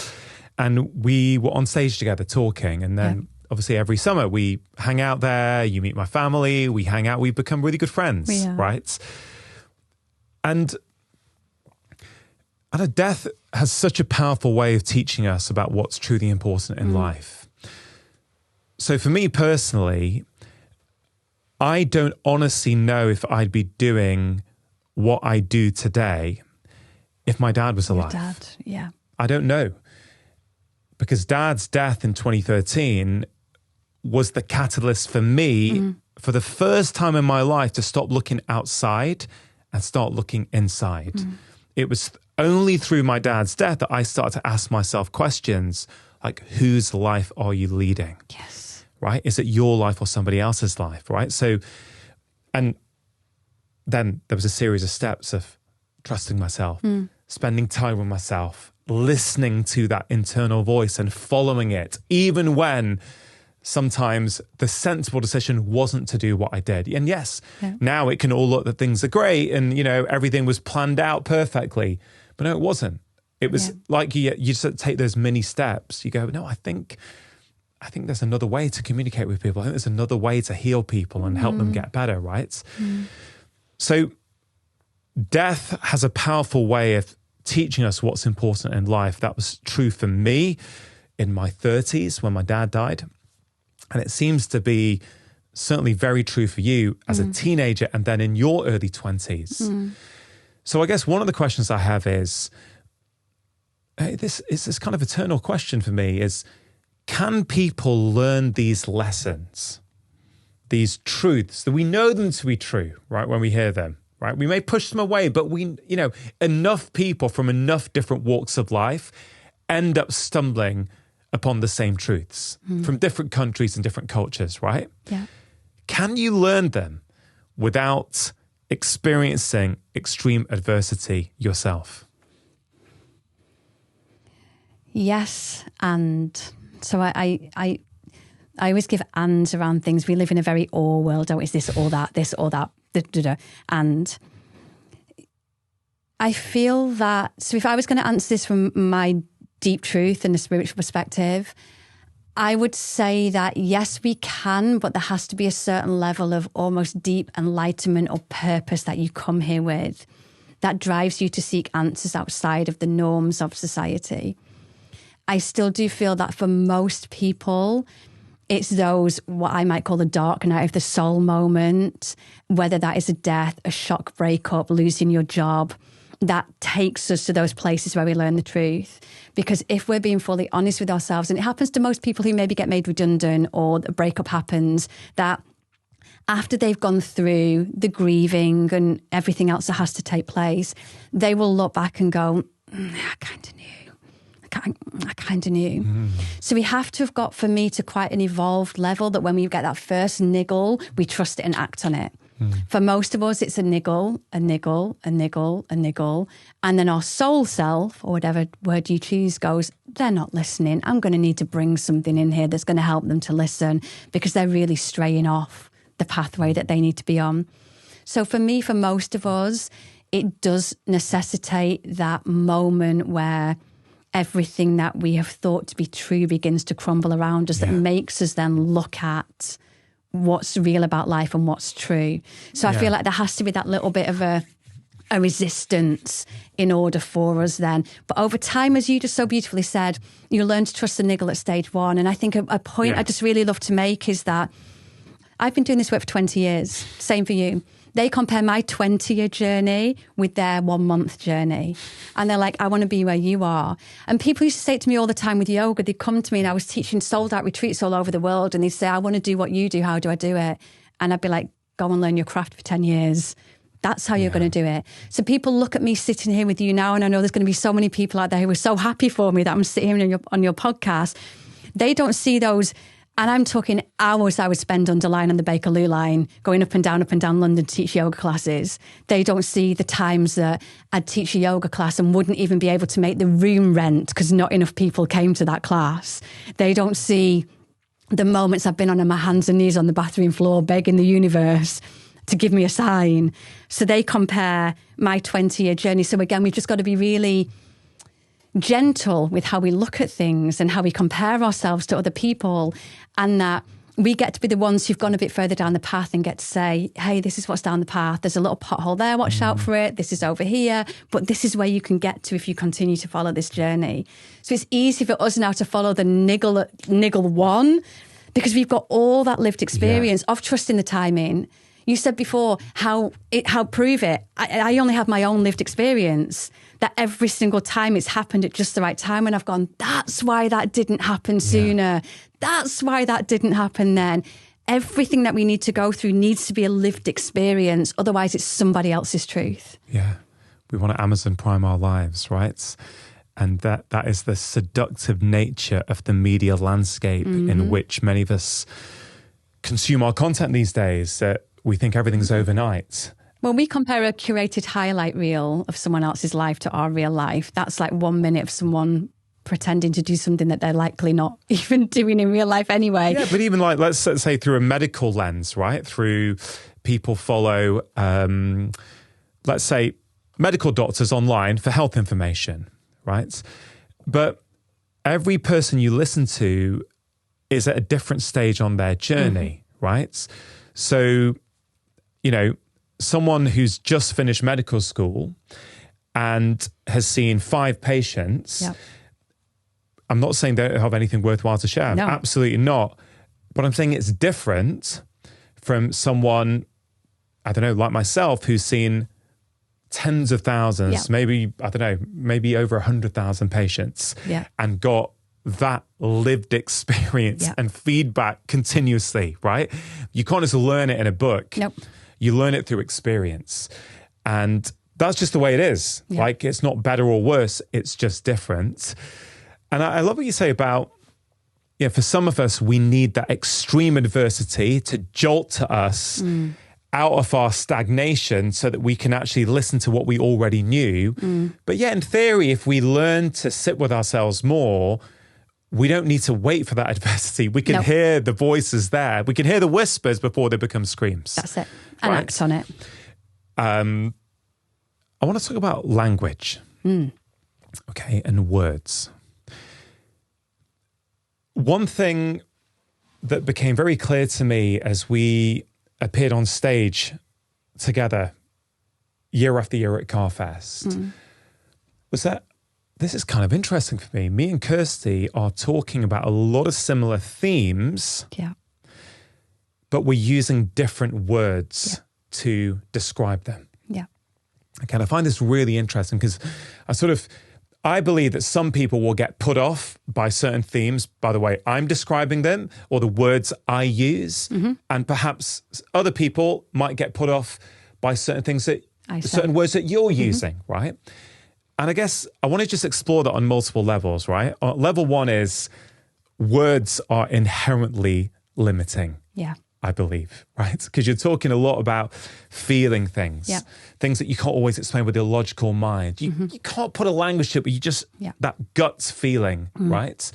And we were on stage together talking. And then obviously every summer we hang out there, you meet my family, we hang out, we've become really good friends, right? And death has such a powerful way of teaching us about what's truly important in life. So for me personally, I don't honestly know if I'd be doing what I do today if my dad was alive. Your dad, yeah. I don't know. Because Dad's death in 2013 was the catalyst for me for the first time in my life to stop looking outside and start looking inside. It was only through my dad's death that I started to ask myself questions like, whose life are you leading? Yes. Right? Is it your life or somebody else's life? Right? So, and then there was a series of steps of trusting myself, spending time with myself, listening to that internal voice and following it, even when sometimes the sensible decision wasn't to do what I did. And yes, now it can all look that things are great and, you know, everything was planned out perfectly. But no, it wasn't. It was like you just take those mini steps. You go, no, I think there's another way to communicate with people. I think there's another way to heal people and help them get better, right? So death has a powerful way of teaching us what's important in life. That was true for me in my 30s when my dad died. And it seems to be certainly very true for you as a teenager and then in your early 20s. So I guess one of the questions I have is, this is this kind of eternal question for me is, can people learn these lessons, these truths that we know them to be true, right, when we hear them? right? We may push them away, but enough people from enough different walks of life end up stumbling upon the same truths from different countries and different cultures, right? Yeah. Can you learn them without experiencing extreme adversity yourself? Yes, and so I always give ands around things. We live in a very or world. Oh, is this or that? This or that? And I feel that. So if I was going to answer this from my deep truth and a spiritual perspective, I would say that yes, we can, but there has to be a certain level of almost deep enlightenment or purpose that you come here with that drives you to seek answers outside of the norms of society. I still do feel that for most people, it's those, what I might call the dark night of the soul moment, whether that is a death, a shock breakup, losing your job, that takes us to those places where we learn the truth. Because if we're being fully honest with ourselves, and it happens to most people who maybe get made redundant or a breakup happens, that after they've gone through the grieving and everything else that has to take place, they will look back and go, I kind of knew. I kind of knew. So we have to have got, for me, to quite an evolved level that when we get that first niggle, we trust it and act on it. For most of us, it's a niggle, a niggle, a niggle, a niggle. And then our soul self, or whatever word you choose, goes, they're not listening. I'm going to need to bring something in here that's going to help them to listen because they're really straying off the pathway that they need to be on. So for me, for most of us, it does necessitate that moment where everything that we have thought to be true begins to crumble around us, that makes us then look at what's real about life and what's true. So I feel like there has to be that little bit of a resistance in order for us then. But over time, as you just so beautifully said, you learn to trust the niggle at stage one. And I think a point I just really love to make is that I've been doing this work for 20 years. Same for you. They compare my 20-year journey with their 1 month journey. And they're like, I want to be where you are. And people used to say it to me all the time with yoga. They'd come to me and I was teaching sold out retreats all over the world. And they'd say, I want to do what you do. How do I do it? And I'd be like, go and learn your craft for 10 years. That's how you're going to do it. So people look at me sitting here with you now. And I know there's going to be so many people out there who are so happy for me that I'm sitting here on your podcast. They don't see those. And I'm talking hours I would spend underlying on the Bakerloo line, going up and down London to teach yoga classes. They don't see the times that I'd teach a yoga class and wouldn't even be able to make the room rent because not enough people came to that class. They don't see the moments I've been on my hands and knees on the bathroom floor begging the universe to give me a sign. So they compare my 20-year journey. So again, we've just got to be really gentle with how we look at things and how we compare ourselves to other people, and that we get to be the ones who've gone a bit further down the path and get to say, hey, this is what's down the path. There's a little pothole there. Watch out for it. This is over here. But this is where you can get to if you continue to follow this journey. So it's easy for us now to follow the niggle one because we've got all that lived experience of trusting the timing. You said before how prove it. I only have my own lived experience that every single time it's happened at just the right time. And I've gone, that's why that didn't happen sooner. That's why that didn't happen then. Everything that we need to go through needs to be a lived experience. Otherwise, it's somebody else's truth. Yeah. We want to Amazon Prime our lives, right? And that is the seductive nature of the media landscape in which many of us consume our content these days. We think everything's overnight. When we compare a curated highlight reel of someone else's life to our real life, that's like 1 minute of someone pretending to do something that they're likely not even doing in real life anyway. Yeah, but even like, let's say through a medical lens, right? Through people follow, let's say, medical doctors online for health information, right? But every person you listen to is at a different stage on their journey, right? So, someone who's just finished medical school and has seen 5 patients, I'm not saying they don't have anything worthwhile to share. No. Absolutely not. But I'm saying it's different from someone, I don't know, like myself, who's seen tens of thousands, maybe over 100,000 patients and got that lived experience and feedback continuously, right? You can't just learn it in a book. Nope. You learn it through experience. And that's just the way it is. Yeah. Like, it's not better or worse. It's just different. And I love what you say about, for some of us, we need that extreme adversity to jolt to us out of our stagnation so that we can actually listen to what we already knew. But in theory, if we learn to sit with ourselves more, we don't need to wait for that adversity. We can hear the voices there. We can hear the whispers before they become screams. That's it. And act on it. I want to talk about language. Okay, and words. One thing that became very clear to me as we appeared on stage together year after year at Carfest was that this is kind of interesting for me. Me and Kirsty are talking about a lot of similar themes, but we're using different words to describe them. Okay, and I find this really interesting because I believe that some people will get put off by certain themes, by the way I'm describing them or the words I use. And perhaps other people might get put off by certain things certain words that you're using, right? And I guess I want to just explore that on multiple levels, right? Level one is words are inherently limiting. I believe, right? Because you're talking a lot about feeling things, things that you can't always explain with your logical mind. You can't put a language to it, but you just, that guts feeling, right?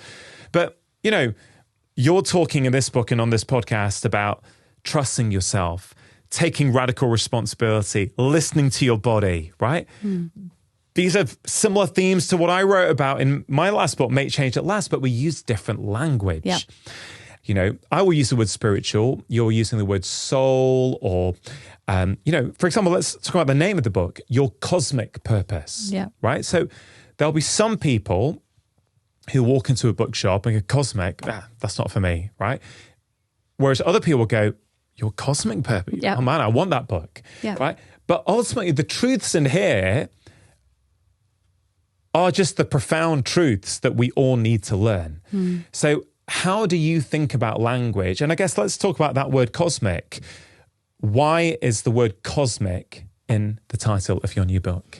But, you're talking in this book and on this podcast about trusting yourself, taking radical responsibility, listening to your body, right? These are similar themes to what I wrote about in my last book, Make Change at Last, but we use different language. I will use the word spiritual. You're using the word soul or, for example, let's talk about the name of the book, Your Cosmic Purpose, right? So there'll be some people who walk into a bookshop and go, cosmic, that's not for me, right? Whereas other people will go, Your Cosmic Purpose, oh man, I want that book, right? But ultimately the truths in here are just the profound truths that we all need to learn. So how do you think about language? And I guess let's talk about that word cosmic. Why is the word cosmic in the title of your new book?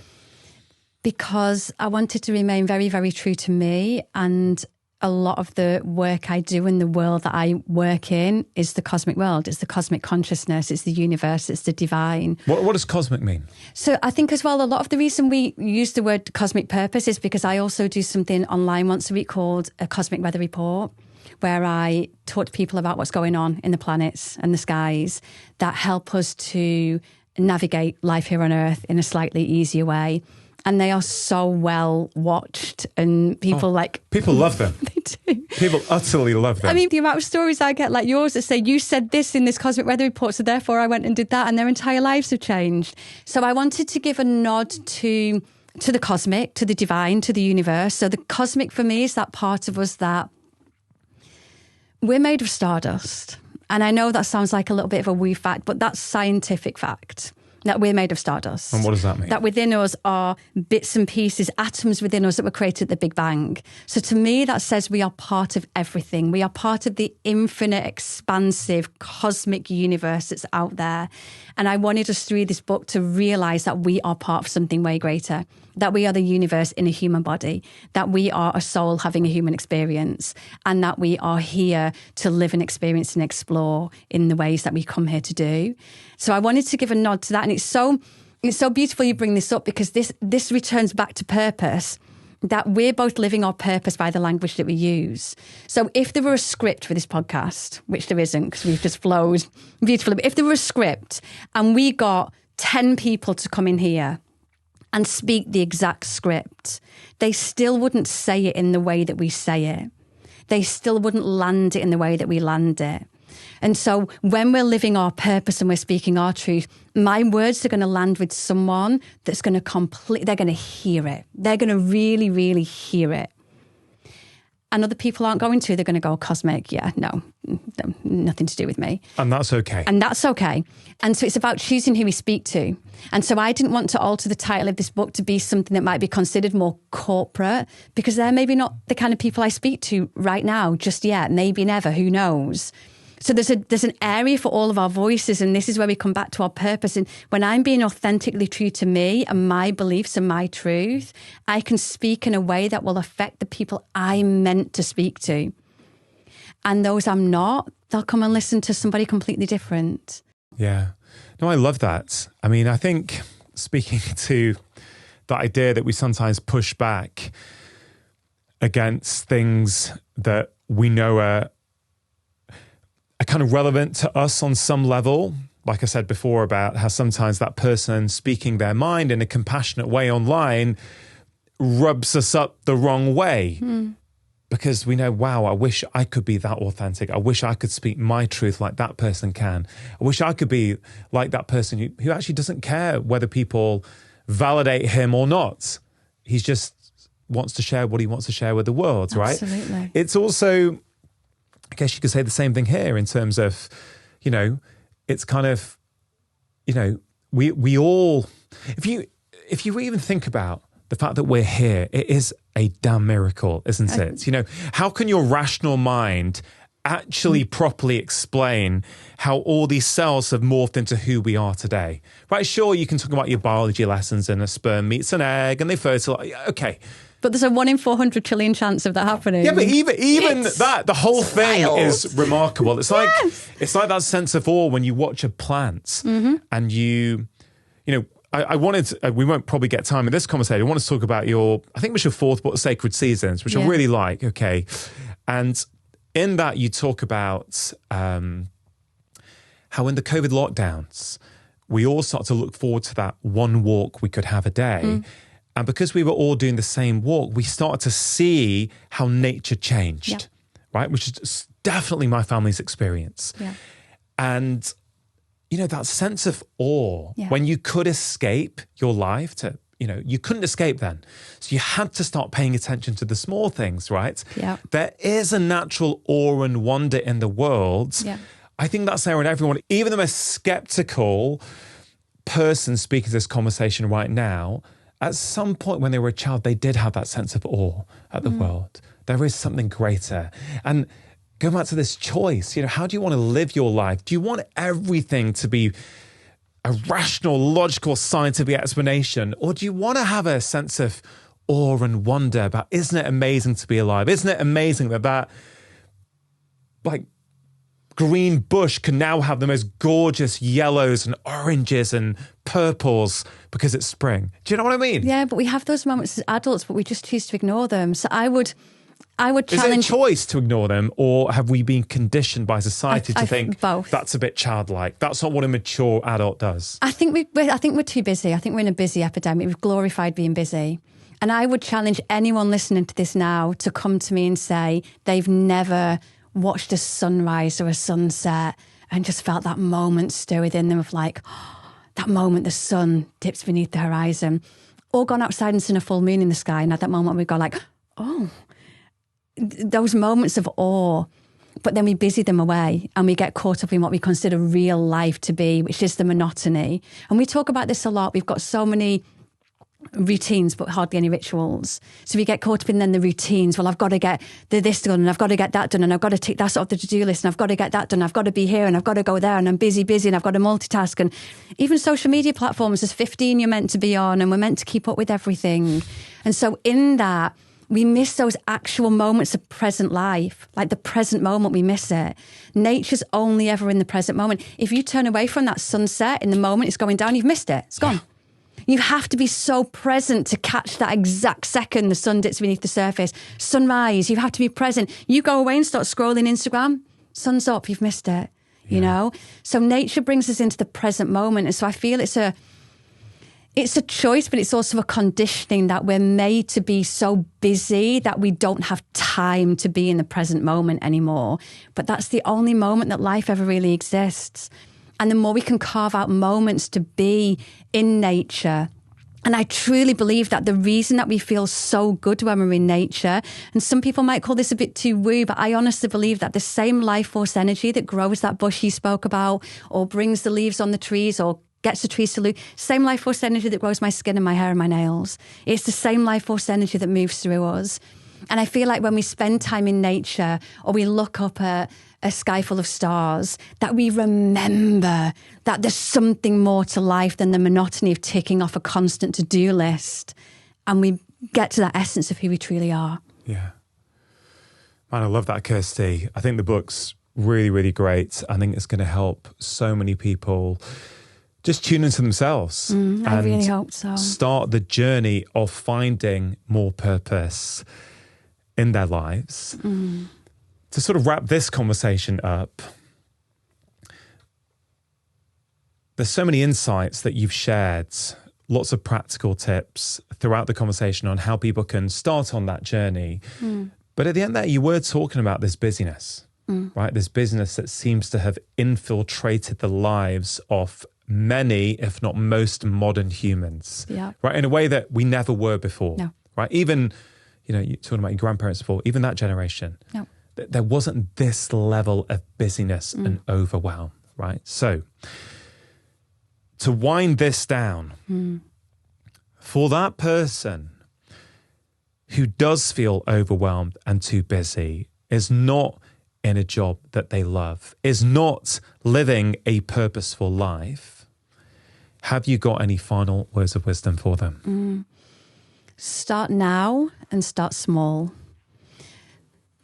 Because I wanted to remain very, very true to me. And a lot of the work I do in the world that I work in is the cosmic world. It's the cosmic consciousness. It's the universe. It's the divine. What does cosmic mean? So I think as well, a lot of the reason we use the word cosmic purpose is because I also do something online once a week called a Cosmic Weather Report, where I talk to people about what's going on in the planets and the skies that help us to navigate life here on Earth in a slightly easier way. And they are so well watched and people People love them. They do. People utterly love them. I mean, the amount of stories I get like yours that say, you said this in this Cosmic Weather Report, so therefore I went and did that and their entire lives have changed. So I wanted to give a nod to the cosmic, to the divine, to the universe. So the cosmic for me is that part of us that we're made of stardust. And I know that sounds like a little bit of a woo fact, but that's scientific fact, that we're made of stardust. And what does that mean? That within us are bits and pieces, atoms within us that were created at the Big Bang. So to me, that says we are part of everything. We are part of the infinite, expansive, cosmic universe that's out there. And I wanted us through this book to realise that we are part of something way greater, that we are the universe in a human body, that we are a soul having a human experience, and that we are here to live and experience and explore in the ways that we come here to do. So I wanted to give a nod to that. And it's so beautiful you bring this up because this returns back to purpose, that we're both living our purpose by the language that we use. So if there were a script for this podcast, which there isn't because we've just flowed beautifully, but if there were a script and we got 10 people to come in here and speak the exact script, they still wouldn't say it in the way that we say it. They still wouldn't land it in the way that we land it. And so when we're living our purpose and we're speaking our truth, my words are going to land with someone that's going to they're going to hear it. They're going to really, really hear it. And other people aren't going to. They're going to go, cosmic, no, nothing to do with me. And that's okay. And that's okay. And so it's about choosing who we speak to. And so I didn't want to alter the title of this book to be something that might be considered more corporate, because they're maybe not the kind of people I speak to right now, just yet, maybe never, who knows. So there's an area for all of our voices, and this is where we come back to our purpose. And when I'm being authentically true to me and my beliefs and my truth, I can speak in a way that will affect the people I'm meant to speak to. And those I'm not, they'll come and listen to somebody completely different. Yeah. No, I love that. I mean, I think speaking to the idea that we sometimes push back against things that we know are kind of relevant to us on some level. Like I said before about how sometimes that person speaking their mind in a compassionate way online rubs us up the wrong way. Because we know, wow, I wish I could be that authentic. I wish I could speak my truth like that person can. I wish I could be like that person who actually doesn't care whether people validate him or not. He just wants to share what he wants to share with the world, right? Absolutely. It's also, I guess you could say the same thing here in terms of, it's kind of, we all, if you even think about the fact that we're here, it is a damn miracle, isn't it? How can your rational mind actually properly explain how all these cells have morphed into who we are today? Right, sure, you can talk about your biology lessons and a sperm meets an egg and they fertilize. Okay. But there's a 1 in 400 trillion chance of that happening. Yeah, but even that, the whole thing is remarkable. It's like it's like that sense of awe when you watch a plant and I wanted to, we won't probably get time in this conversation. I want to talk about I think it was your fourth book, Sacred Seasons, which I really like. Okay. And in that you talk about how in the COVID lockdowns, we all start to look forward to that one walk we could have a day. And because we were all doing the same walk, we started to see how nature changed, right? Which is definitely my family's experience. Yeah. And that sense of awe when you could escape your life you couldn't escape then. So you had to start paying attention to the small things, right? Yeah. There is a natural awe and wonder in the world. Yeah. I think that's there in everyone. Even the most skeptical person speaking to this conversation right now, at some point when they were a child, they did have that sense of awe at the world. There is something greater. And going back to this choice, how do you want to live your life? Do you want everything to be a rational, logical, scientific explanation? Or do you want to have a sense of awe and wonder about, isn't it amazing to be alive? Isn't it amazing that green bush can now have the most gorgeous yellows and oranges and purples because it's spring? Do you know what I mean? Yeah, but we have those moments as adults, but we just choose to ignore them. So I would challenge... Is it a choice to ignore them, or have we been conditioned by society to think both. That's a bit childlike? That's not what a mature adult does. I think we're too busy. I think we're in a busy epidemic. We've glorified being busy. And I would challenge anyone listening to this now to come to me and say they've never watched a sunrise or a sunset and just felt that moment stir within them of that moment the sun dips beneath the horizon, or gone outside and seen a full moon in the sky, and at that moment we go those moments of awe. But then we busy them away and we get caught up in what we consider real life to be, which is the monotony. And we talk about this a lot. We've got so many routines, but hardly any rituals. So we get caught up in then the routines. Well, I've got to get this done, and I've got to get that done, and I've got to tick that off the to-do list, and I've got to get that done. I've got to be here, and I've got to go there, and I'm busy, and I've got to multitask. And even social media platforms, there's 15 you're meant to be on, and we're meant to keep up with everything. And so in that, we miss those actual moments of present life, like the present moment, we miss it. Nature's only ever in the present moment. If you turn away from that sunset in the moment it's going down, you've missed it. It's gone. You have to be so present to catch that exact second the sun dips beneath the surface. Sunrise, you have to be present. You go away and start scrolling Instagram, sun's up, you've missed it, you know? So nature brings us into the present moment. And so I feel it's a choice, but it's also a conditioning that we're made to be so busy that we don't have time to be in the present moment anymore. But that's the only moment that life ever really exists. And the more we can carve out moments to be in nature. And I truly believe that the reason that we feel so good when we're in nature, and some people might call this a bit too woo, but I honestly believe that the same life force energy that grows that bush you spoke about, or brings the leaves on the trees, or gets the trees to look, same life force energy that grows my skin and my hair and my nails. It's the same life force energy that moves through us. And I feel like when we spend time in nature or we look up at a sky full of stars, that we remember that there's something more to life than the monotony of ticking off a constant to-do list. And we get to that essence of who we truly are. Yeah. Man, I love that, Kirsty. I think the book's really, really great. I think it's going to help so many people just tune into themselves. I really hope so. Start the journey of finding more purpose in their lives. To sort of wrap this conversation up, there's so many insights that you've shared, lots of practical tips throughout the conversation on how people can start on that journey. But at the end there, you were talking about this busyness, right? This busyness that seems to have infiltrated the lives of many, if not most, modern humans, right? In a way that we never were before, right? Even, you're talking about your grandparents before, even that generation. There wasn't this level of busyness and overwhelm, right? So to wind this down, for that person who does feel overwhelmed and too busy, is not in a job that they love, is not living a purposeful life, have you got any final words of wisdom for them? Start now and start small.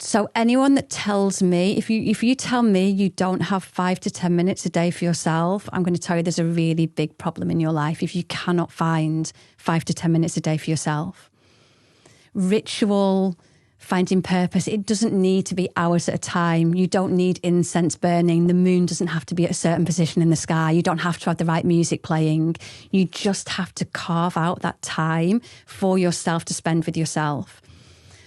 So anyone that tells me, if you tell me you don't have 5 to 10 minutes a day for yourself, I'm going to tell you there's a really big problem in your life if you cannot find 5 to 10 minutes a day for yourself. Ritual, finding purpose, it doesn't need to be hours at a time. You don't need incense burning. The moon doesn't have to be at a certain position in the sky. You don't have to have the right music playing. You just have to carve out that time for yourself to spend with yourself.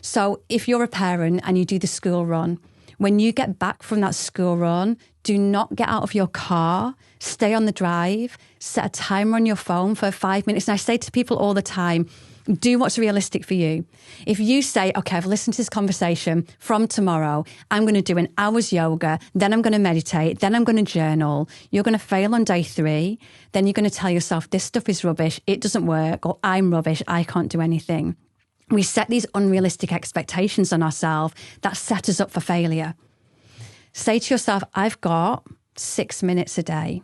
So if you're a parent and you do the school run, when you get back from that school run, do not get out of your car, stay on the drive, set a timer on your phone for 5 minutes. And I say to people all the time, do what's realistic for you. If you say, okay, I've listened to this conversation, from tomorrow, I'm going to do an hour's yoga, then I'm going to meditate, then I'm going to journal. You're going to fail on day 3. Then you're going to tell yourself, this stuff is rubbish, it doesn't work, or I'm rubbish, I can't do anything. We set these unrealistic expectations on ourselves that set us up for failure. Say to yourself, I've got 6 minutes a day.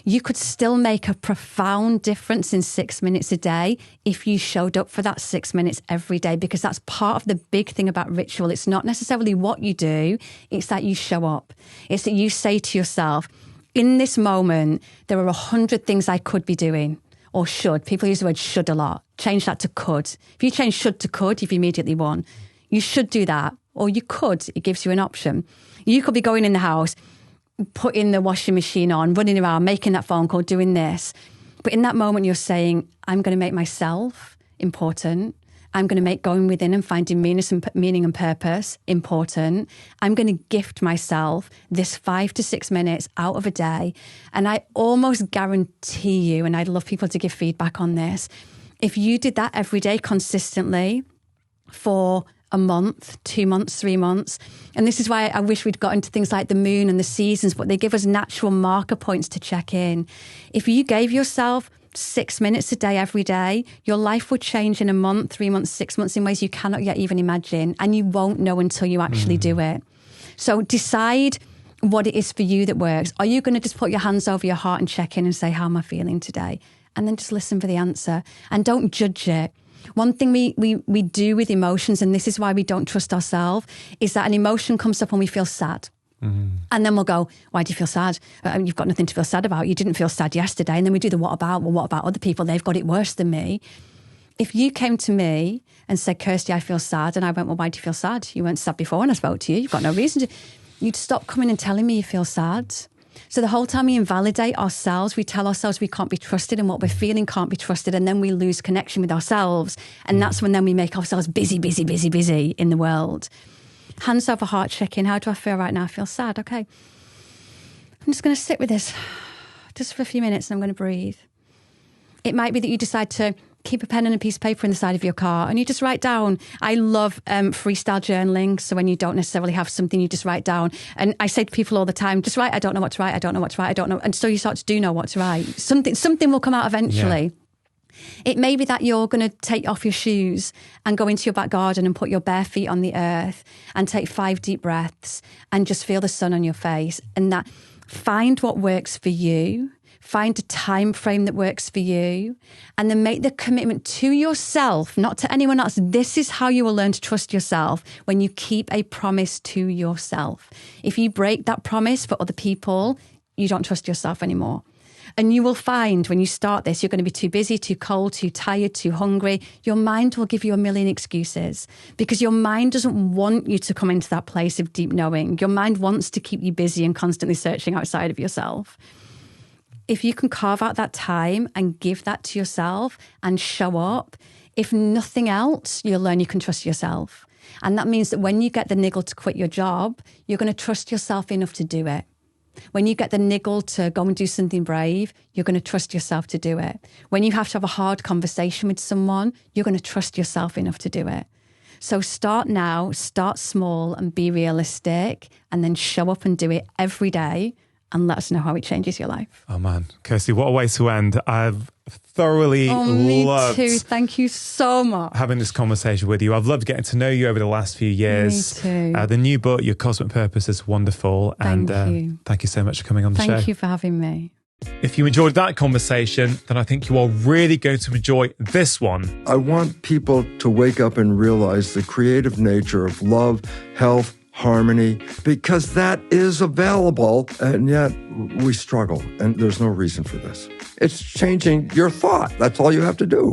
You could still make a profound difference in 6 minutes a day if you showed up for that 6 minutes every day, because that's part of the big thing about ritual. It's not necessarily what you do, it's that you show up. It's that you say to yourself, in this moment, there are 100 things I could be doing. Or should. People use the word should a lot. Change that to could. If you change should to could, you've immediately won. You should do that. Or you could. It gives you an option. You could be going in the house, putting the washing machine on, running around, making that phone call, doing this. But in that moment, you're saying, I'm going to make myself important. I'm going to make going within and finding meaning and purpose important. I'm going to gift myself this 5 to 6 minutes out of a day. And I almost guarantee you, and I'd love people to give feedback on this, if you did that every day consistently for a month, 2 months, 3 months, and this is why I wish we'd got into things like the moon and the seasons, but they give us natural marker points to check in. If you gave yourself 6 minutes a day every day, your life would change in a month, 3 months, 6 months in ways you cannot yet even imagine, and you won't know until you actually do it. So decide what it is for you that works. Are you going to just put your hands over your heart and check in and say, how am I feeling today? And then just listen for the answer and don't judge it. One thing we do with emotions, and this is why we don't trust ourselves, is that an emotion comes up when we feel sad. And then we'll go, why do you feel sad? You've got nothing to feel sad about. You didn't feel sad yesterday. And then we do the what about? Well, what about other people? They've got it worse than me. If you came to me and said, Kirsty, I feel sad. And I went, well, why do you feel sad? You weren't sad before when I spoke to you. You've got no reason to. You'd stop coming and telling me you feel sad. So the whole time we invalidate ourselves, we tell ourselves we can't be trusted and what we're feeling can't be trusted. And then we lose connection with ourselves. And that's when then we make ourselves busy in the world. Hands over heart, check in. How do I feel right now? I feel sad. Okay. I'm just going to sit with this just for a few minutes and I'm going to breathe. It might be that you decide to keep a pen and a piece of paper in the side of your car and you just write down. I love freestyle journaling. So when you don't necessarily have something, you just write down. And I say to people all the time, just write, I don't know what to write. I don't know what to write. I don't know. And so you start to do know what to write. Something will come out eventually. It may be that you're going to take off your shoes and go into your back garden and put your bare feet on the earth and take 5 deep breaths and just feel the sun on your face. And that, find what works for you. Find a time frame that works for you, and then make the commitment to yourself, not to anyone else. This is how you will learn to trust yourself, when you keep a promise to yourself. If you break that promise for other people, you don't trust yourself anymore. And you will find when you start this, you're going to be too busy, too cold, too tired, too hungry. Your mind will give you a million excuses, because your mind doesn't want you to come into that place of deep knowing. Your mind wants to keep you busy and constantly searching outside of yourself. If you can carve out that time and give that to yourself and show up, if nothing else, you'll learn you can trust yourself. And that means that when you get the niggle to quit your job, you're going to trust yourself enough to do it. When you get the niggle to go and do something brave, you're going to trust yourself to do it. When you have to have a hard conversation with someone, you're going to trust yourself enough to do it. So start now, start small and be realistic, and then show up and do it every day. And let us know how it changes your life. Oh man, Kirsty, what a way to end. I've thoroughly loved me too. Thank you so much. having this conversation with you. I've loved getting to know you over the last few years. Me too. The new book, Your Cosmic Purpose, is wonderful. Thank you. Thank you so much for coming on the show. Thank you for having me. If you enjoyed that conversation, then I think you are really going to enjoy this one. I want people to wake up and realize the creative nature of love, health, harmony, because that is available, and yet we struggle, and there's no reason for this. It's changing your thought. That's all you have to do.